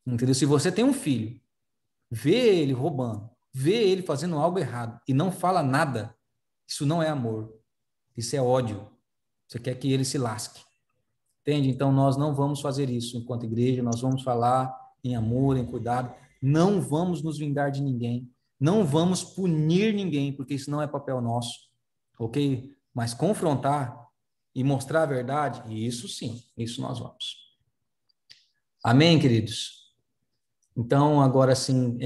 Entendeu? Se você tem um filho, vê ele roubando, vê ele fazendo algo errado e não fala nada, isso não é amor. Isso é ódio. Você quer que ele se lasque. Entende? Então, nós não vamos fazer isso enquanto igreja, nós vamos falar em amor, em cuidado, não vamos nos vingar de ninguém, não vamos punir ninguém, porque isso não é papel nosso, ok? Mas confrontar e mostrar a verdade, isso sim, isso nós vamos. Amém, queridos? Então, agora sim,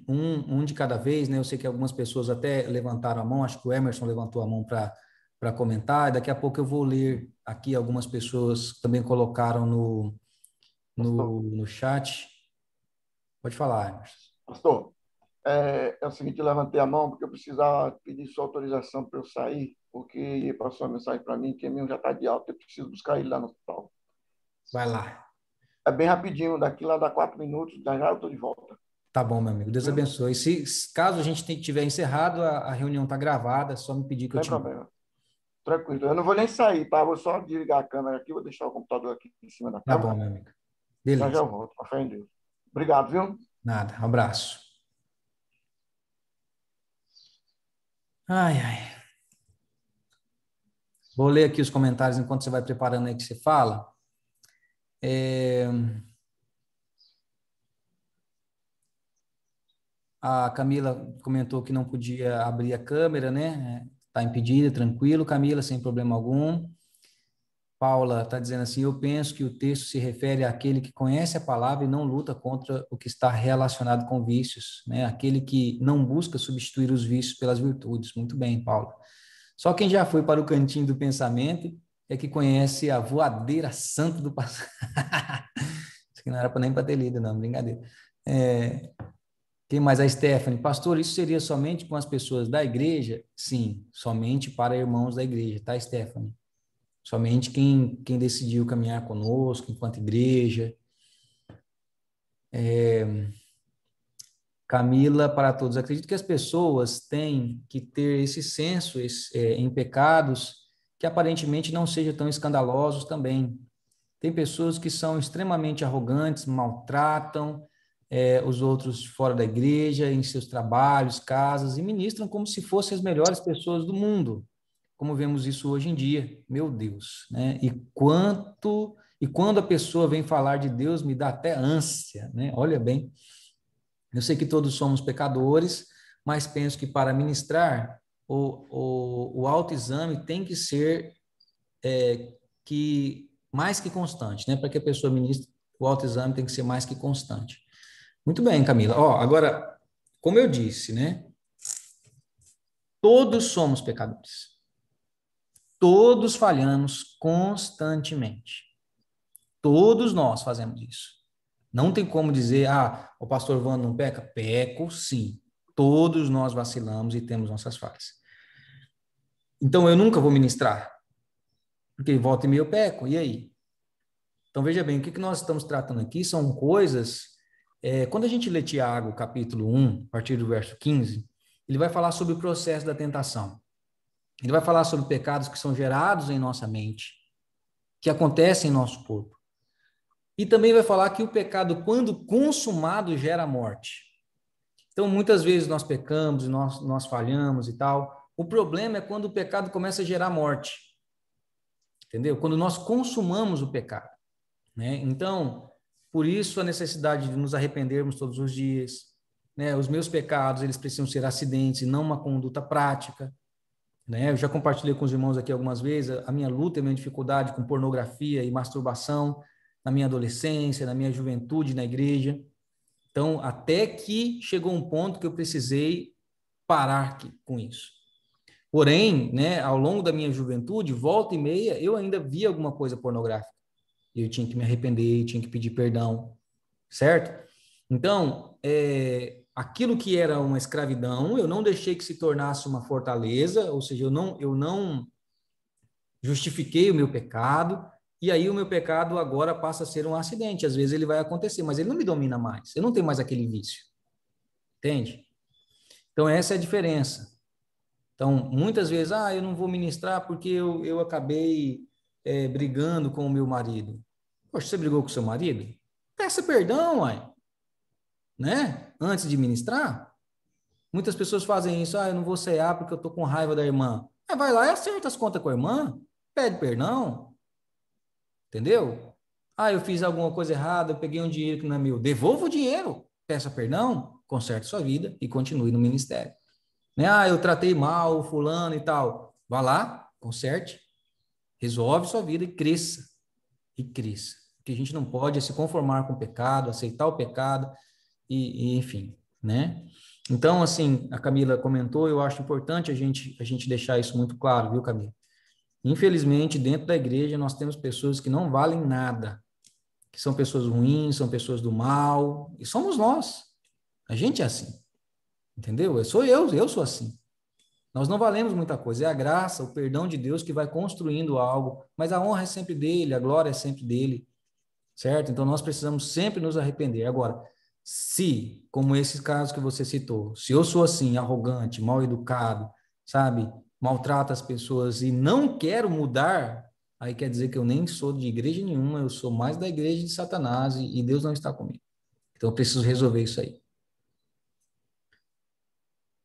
um de cada vez, né? Eu sei que algumas pessoas até levantaram a mão, acho que o Emerson levantou a mão para comentar, daqui a pouco eu vou ler aqui, algumas pessoas também colocaram no chat. Pode falar, Emerson. Pastor, é o seguinte, eu levantei a mão porque eu precisava pedir sua autorização para eu sair, porque passou uma mensagem para mim que o meu já está de alta, eu preciso buscar ele lá no hospital. Vai lá. É bem rapidinho, daqui lá dá 4 minutos, já eu estou de volta. Tá bom, meu amigo. Deus abençoe. Caso a gente tiver encerrado, a reunião está gravada, é só me pedir que eu te... Sem problema. Tranquilo. Eu não vou nem sair, tá? Vou só desligar a câmera aqui, vou deixar o computador aqui em cima da Tá câmera. bom, meu amigo. Beleza. Já eu volto. Com fé em Deus. Obrigado, viu? Nada. Um abraço. Ai, ai. Vou ler aqui os comentários enquanto você vai preparando aí que você fala. A Camila comentou que não podia abrir a câmera, né? Está impedida, tranquilo, Camila, sem problema algum. Paula está dizendo assim, eu penso que o texto se refere àquele que conhece a palavra e não luta contra o que está relacionado com vícios, né? Aquele que não busca substituir os vícios pelas virtudes. Muito bem, Paula. Só quem já foi para o cantinho do pensamento é que conhece a voadeira santa do passado. Isso aqui não era nem para ter lido, não, brincadeira. Quem mais? A Stephanie. Pastor, isso seria somente com as pessoas da igreja? Sim, somente para irmãos da igreja, tá, Stephanie? Somente quem decidiu caminhar conosco enquanto igreja. Camila, para todos. Acredito que as pessoas têm que ter esse senso em pecados que aparentemente não sejam tão escandalosos também. Tem pessoas que são extremamente arrogantes, maltratam os outros fora da igreja, em seus trabalhos, casas, e ministram como se fossem as melhores pessoas do mundo, como vemos isso hoje em dia. Meu Deus, né? E quando a pessoa vem falar de Deus, me dá até ânsia, né? Olha bem, eu sei que todos somos pecadores, mas penso que para ministrar, o autoexame tem que ser mais que constante, né? Para que a pessoa ministre, o autoexame tem que ser mais que constante. Muito bem, Camila. Agora, como eu disse, né? Todos somos pecadores. Todos falhamos constantemente. Todos nós fazemos isso. Não tem como dizer, o pastor Wando não peca? Peco, sim. Todos nós vacilamos e temos nossas falhas. Então, eu nunca vou ministrar, porque volta e meia eu peco, e aí? Então, veja bem, o que nós estamos tratando aqui são coisas... quando a gente lê Tiago, capítulo 1, a partir do verso 15, ele vai falar sobre o processo da tentação. Ele vai falar sobre pecados que são gerados em nossa mente, que acontecem em nosso corpo. E também vai falar que o pecado, quando consumado, gera morte. Então, muitas vezes nós pecamos, e nós falhamos e tal. O problema é quando o pecado começa a gerar morte. Entendeu? Quando nós consumamos o pecado, né? Então, por isso a necessidade de nos arrependermos todos os dias, né? Os meus pecados, eles precisam ser acidentes e não uma conduta prática, né? Eu já compartilhei com os irmãos aqui algumas vezes a minha luta e a minha dificuldade com pornografia e masturbação na minha adolescência, na minha juventude, na igreja. Então, até que chegou um ponto que eu precisei parar com isso. Porém, né, ao longo da minha juventude, volta e meia, eu ainda via alguma coisa pornográfica. E eu tinha que me arrepender, tinha que pedir perdão, certo? Então, aquilo que era uma escravidão, eu não deixei que se tornasse uma fortaleza, ou seja, eu não justifiquei o meu pecado, e aí o meu pecado agora passa a ser um acidente. Às vezes ele vai acontecer, mas ele não me domina mais. Eu não tenho mais aquele vício. Entende? Então, essa é a diferença. Então, muitas vezes, eu não vou ministrar porque eu acabei brigando com o meu marido. Poxa, você brigou com o seu marido? Peça perdão, uai. Né? Antes de ministrar. Muitas pessoas fazem isso. Eu não vou cear porque eu estou com raiva da irmã. Vai lá e acerta as contas com a irmã. Pede perdão. entendeu? Ah, eu fiz alguma coisa errada, eu peguei um dinheiro que não é meu. Devolva o dinheiro, peça perdão, conserte sua vida e continue no ministério. Né? Ah, eu tratei mal o fulano e tal. Vá lá, conserte, resolve sua vida e cresça. E cresça. Porque a gente não pode se conformar com o pecado, aceitar o pecado enfim, né? Então, assim, a Camila comentou, eu acho importante a gente deixar isso muito claro, viu, Camila? Infelizmente, dentro da igreja, nós temos pessoas que não valem nada, que são pessoas ruins, são pessoas do mal, e somos nós. A gente é assim, entendeu? Eu sou assim. Nós não valemos muita coisa, é a graça, o perdão de Deus que vai construindo algo, mas a honra é sempre dele, a glória é sempre dele, certo? Então, nós precisamos sempre nos arrepender. Agora, se, como esses casos que você citou, se eu sou assim, arrogante, mal educado, sabe, maltrato as pessoas e não quero mudar, aí quer dizer que eu nem sou de igreja nenhuma, eu sou mais da igreja de Satanás e Deus não está comigo. Então eu preciso resolver isso aí.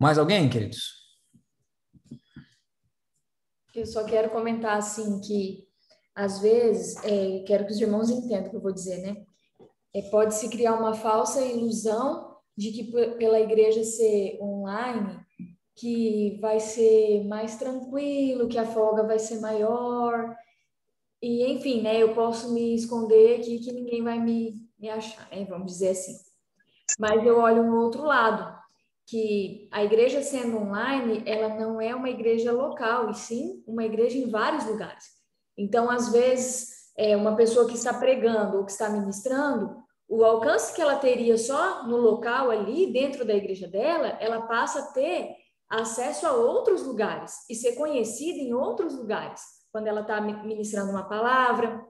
Mais alguém, queridos? Eu só quero comentar, assim, que às vezes, quero que os irmãos entendam o que eu vou dizer, né? Pode-se criar uma falsa ilusão de que pela igreja ser online, que vai ser mais tranquilo, que a folga vai ser maior, e enfim, né, eu posso me esconder aqui que ninguém vai me achar, né, vamos dizer assim. Mas eu olho um outro lado, que a igreja sendo online, ela não é uma igreja local, e sim uma igreja em vários lugares. Então, às vezes, uma pessoa que está pregando ou que está ministrando, o alcance que ela teria só no local ali, dentro da igreja dela, ela passa a ter acesso a outros lugares e ser conhecida em outros lugares. Quando ela está ministrando uma palavra,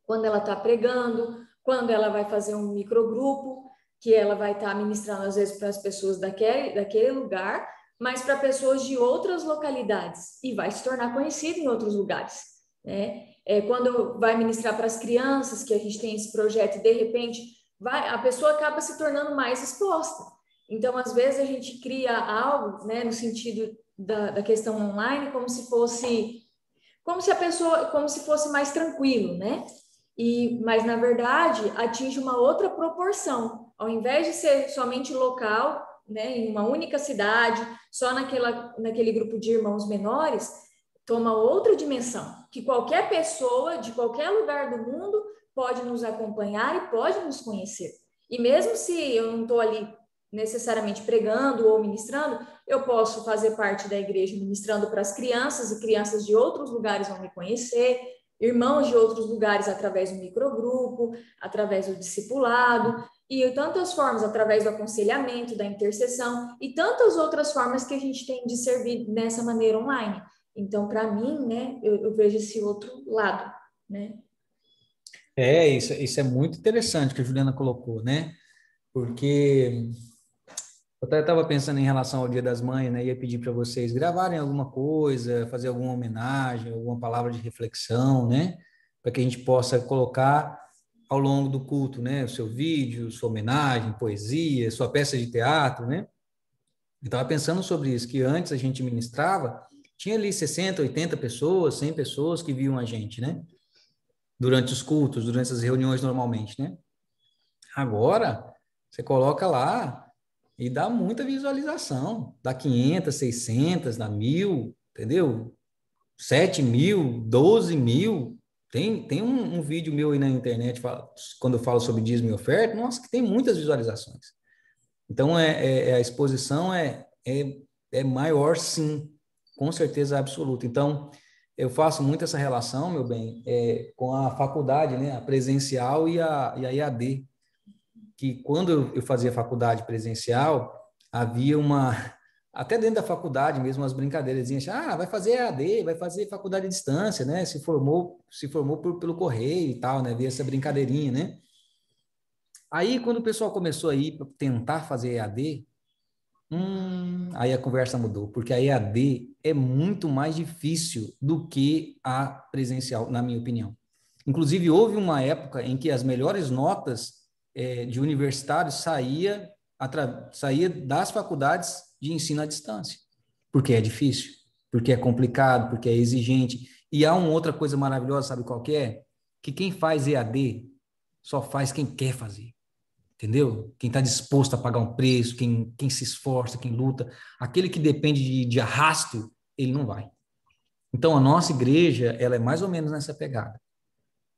quando ela está pregando, quando ela vai fazer um microgrupo, que ela vai estar ministrando, às vezes, para as pessoas daquele lugar, mas para pessoas de outras localidades, e vai se tornar conhecida em outros lugares, né? Quando vai ministrar para as crianças, que a gente tem esse projeto, e de repente a pessoa acaba se tornando mais exposta. Então, às vezes, a gente cria algo, né, no sentido da questão online, como se fosse mais tranquilo, né? Mas, na verdade, atinge uma outra proporção. Ao invés de ser somente local, né, em uma única cidade, só naquele grupo de irmãos menores, toma outra dimensão, que qualquer pessoa, de qualquer lugar do mundo, pode nos acompanhar e pode nos conhecer. E mesmo se eu não estou ali necessariamente pregando ou ministrando, eu posso fazer parte da igreja ministrando para as crianças, e crianças de outros lugares vão me conhecer, irmãos de outros lugares através do microgrupo, através do discipulado, e tantas formas, através do aconselhamento, da intercessão, e tantas outras formas que a gente tem de servir dessa maneira online. Então, para mim, né, eu vejo esse outro lado, né? Isso é muito interessante que a Juliana colocou, né? Porque eu até estava pensando em relação ao Dia das Mães, né? Ia pedir para vocês gravarem alguma coisa, fazer alguma homenagem, alguma palavra de reflexão, né? Para que a gente possa colocar ao longo do culto, né? O seu vídeo, sua homenagem, poesia, sua peça de teatro, né? Eu estava pensando sobre isso, que antes a gente ministrava, tinha ali 60, 80 pessoas, 100 pessoas que viam a gente, né? Durante os cultos, durante as reuniões normalmente, né? Agora, você coloca lá e dá muita visualização, dá 500, 600, dá 1.000, entendeu? 7.000, 12.000, tem um vídeo meu aí na internet, quando eu falo sobre dízimo e oferta, nossa, que tem muitas visualizações. Então, a exposição é maior, sim, com certeza absoluta. Então, eu faço muito essa relação, meu bem, com a faculdade, né, a presencial e a EAD, que quando eu fazia faculdade presencial, havia até dentro da faculdade mesmo, umas brincadeiras, vai fazer EAD, vai fazer faculdade à distância, né, se formou pelo correio e tal, né, havia essa brincadeirinha, né. Aí, quando o pessoal começou a ir para tentar fazer EAD, aí a conversa mudou, porque a EAD é muito mais difícil do que a presencial, na minha opinião. Inclusive, houve uma época em que as melhores notas de universitários saía das faculdades de ensino à distância, porque é difícil, porque é complicado, porque é exigente. E há uma outra coisa maravilhosa, sabe qual que é? que quem faz EAD só faz quem quer fazer. Entendeu? Quem está disposto a pagar um preço, quem se esforça, quem luta. Aquele que depende de arrasto, ele não vai. Então, a nossa igreja, ela é mais ou menos nessa pegada.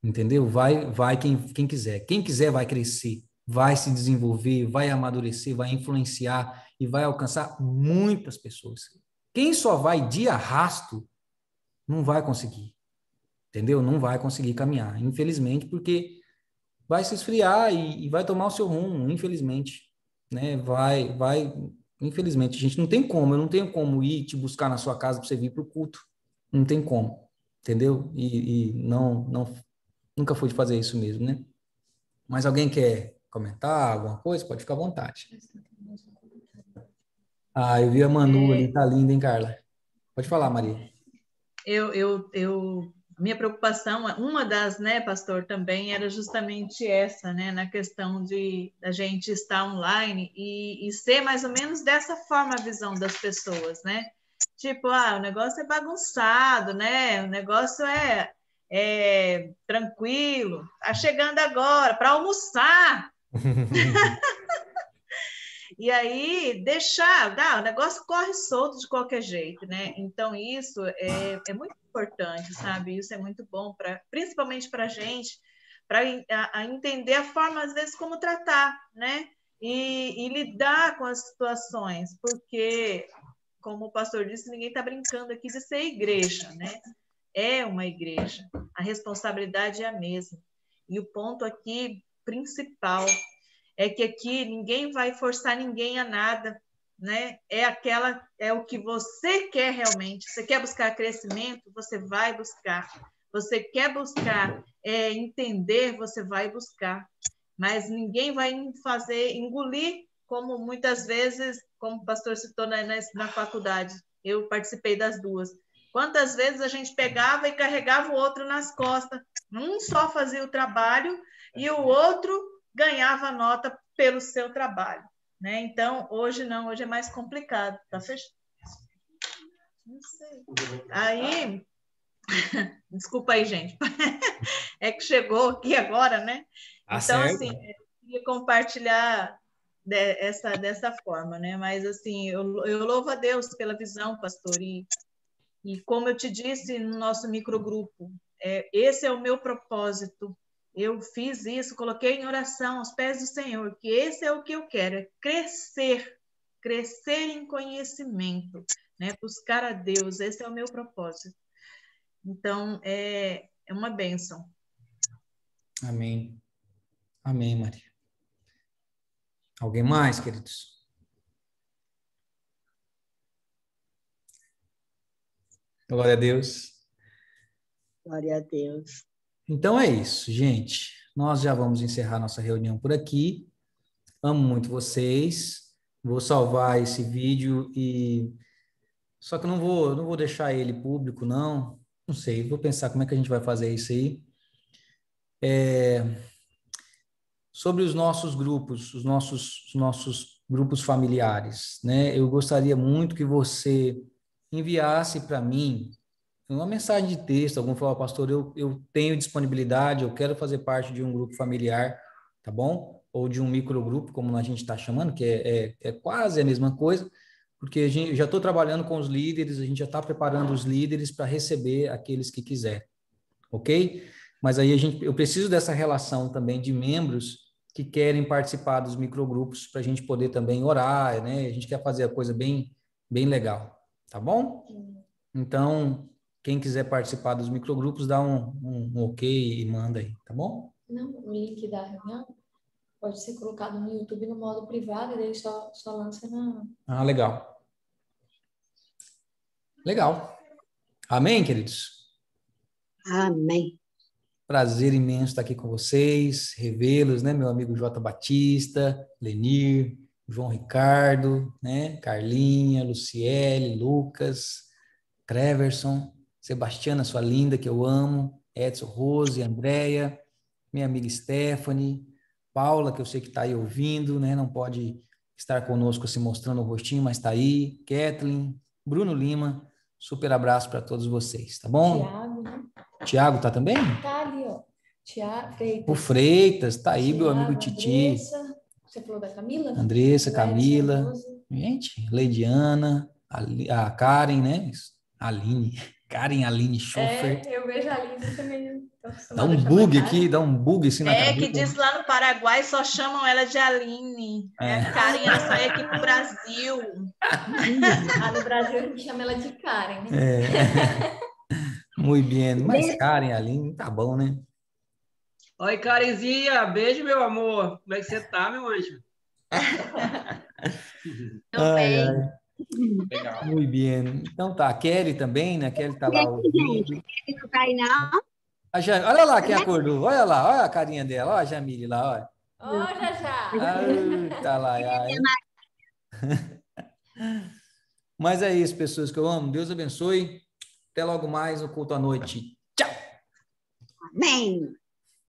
Entendeu? Vai quem quiser. Quem quiser vai crescer, vai se desenvolver, vai amadurecer, vai influenciar e vai alcançar muitas pessoas. Quem só vai de arrasto, não vai conseguir. Entendeu? Não vai conseguir caminhar. Infelizmente, porque vai se esfriar e vai tomar o seu rumo, infelizmente, né? Infelizmente, a gente não tem como, eu não tenho como ir te buscar na sua casa para você vir para o culto, não tem como, entendeu? E nunca fui de fazer isso mesmo, né? Mas alguém quer comentar alguma coisa? Pode ficar à vontade. Ah, eu vi a Manu ali, tá linda, hein, Carla? Pode falar, Maria. Minha preocupação, uma das, né, pastor, também era justamente essa, né, na questão da gente estar online e ser mais ou menos dessa forma a visão das pessoas, né? Tipo, o negócio é bagunçado, né? O negócio é tranquilo, tá chegando agora para almoçar. E aí, o negócio corre solto de qualquer jeito, né? Então, isso é muito importante, sabe? Isso é muito bom, principalmente para a gente, para entender a forma, às vezes, como tratar, né? E lidar com as situações, porque, como o pastor disse, ninguém está brincando aqui de ser igreja, né? É uma igreja, a responsabilidade é a mesma. E o ponto aqui principal é que aqui ninguém vai forçar ninguém a nada, né? É o que você quer realmente. Você quer buscar crescimento, você vai buscar. Você quer buscar entender, você vai buscar. Mas ninguém vai engolir, como muitas vezes, como o pastor citou na faculdade. Eu participei das duas. Quantas vezes a gente pegava e carregava o outro nas costas. Um só fazia o trabalho e o outro ganhava nota pelo seu trabalho, né? Então, hoje não, hoje é mais complicado. Tá fechado? Não sei. Aí, desculpa aí, gente. É que chegou aqui agora, né? Então, certo. Assim, eu queria compartilhar dessa forma, né? Mas, assim, eu louvo a Deus pela visão, pastor, e como eu te disse no nosso microgrupo, esse é o meu propósito. Eu fiz isso, coloquei em oração aos pés do Senhor, que esse é o que eu quero, é crescer em conhecimento, né? Buscar a Deus, esse é o meu propósito. Então, é uma bênção. Amém. Amém, Maria. Alguém mais, queridos? Glória a Deus. Glória a Deus. Então é isso, gente. Nós já vamos encerrar nossa reunião por aqui. Amo muito vocês. Vou salvar esse vídeo só que eu não vou deixar ele público, não. Não sei, vou pensar como é que a gente vai fazer isso aí. Sobre os nossos grupos, os nossos grupos familiares, né? Eu gostaria muito que você enviasse para mim uma mensagem de texto, algum falar, pastor, eu tenho disponibilidade, eu quero fazer parte de um grupo familiar, tá bom? Ou de um microgrupo, como a gente está chamando, que é quase a mesma coisa, porque eu já estou trabalhando com os líderes, a gente já está preparando os líderes para receber aqueles que quiserem, ok? Mas aí eu preciso dessa relação também de membros que querem participar dos microgrupos para a gente poder também orar, né? A gente quer fazer a coisa bem, bem legal, tá bom? Então, quem quiser participar dos microgrupos, dá um ok e manda aí, tá bom? Não, o link da reunião pode ser colocado no YouTube no modo privado e daí só lança na... Ah, legal. Legal. Amém, queridos? Amém. Prazer imenso estar aqui com vocês, revê-los, né? Meu amigo J. Batista, Lenir, João Ricardo, né? Carlinha, Luciele, Lucas, Creverson, Sebastiana, sua linda, que eu amo, Edson Rose, Andréia, minha amiga Stephanie, Paula, que eu sei que está aí ouvindo, né? Não pode estar conosco se mostrando o rostinho, mas está aí, Kathleen, Bruno Lima, super abraço para todos vocês, tá bom? Tiago, né? Tiago tá também? Tá ali, ó. O Freitas, tá aí, meu amigo Titi. Andressa, você falou da Camila? Andressa, Camila. Gente, Leidiana, a Karen, né? Aline. Karen, Aline, Schofer. Eu vejo a Aline também. Dá um bug aqui, dá um bug assim na cabeça. Que diz lá no Paraguai só chamam ela de Aline. A Karen, ela sai aqui pro Brasil. No Brasil a gente chama ela de Karen, né? Muito bem. Mas Karen, Aline, tá bom, né? Oi, Karenzinha. Beijo, meu amor. Como é que você tá, meu anjo? Tô bem. Legal. Muito bem. Então tá, a Kelly também, né? A Kelly tá lá ouvindo. Não tá aí, não? Olha lá quem acordou. Olha lá, olha a carinha dela. Olha a Jamile lá, olha. Ó, já. Tá lá, Mas é isso, pessoas que eu amo. Deus abençoe. Até logo mais no culto à noite. Tchau. Amém.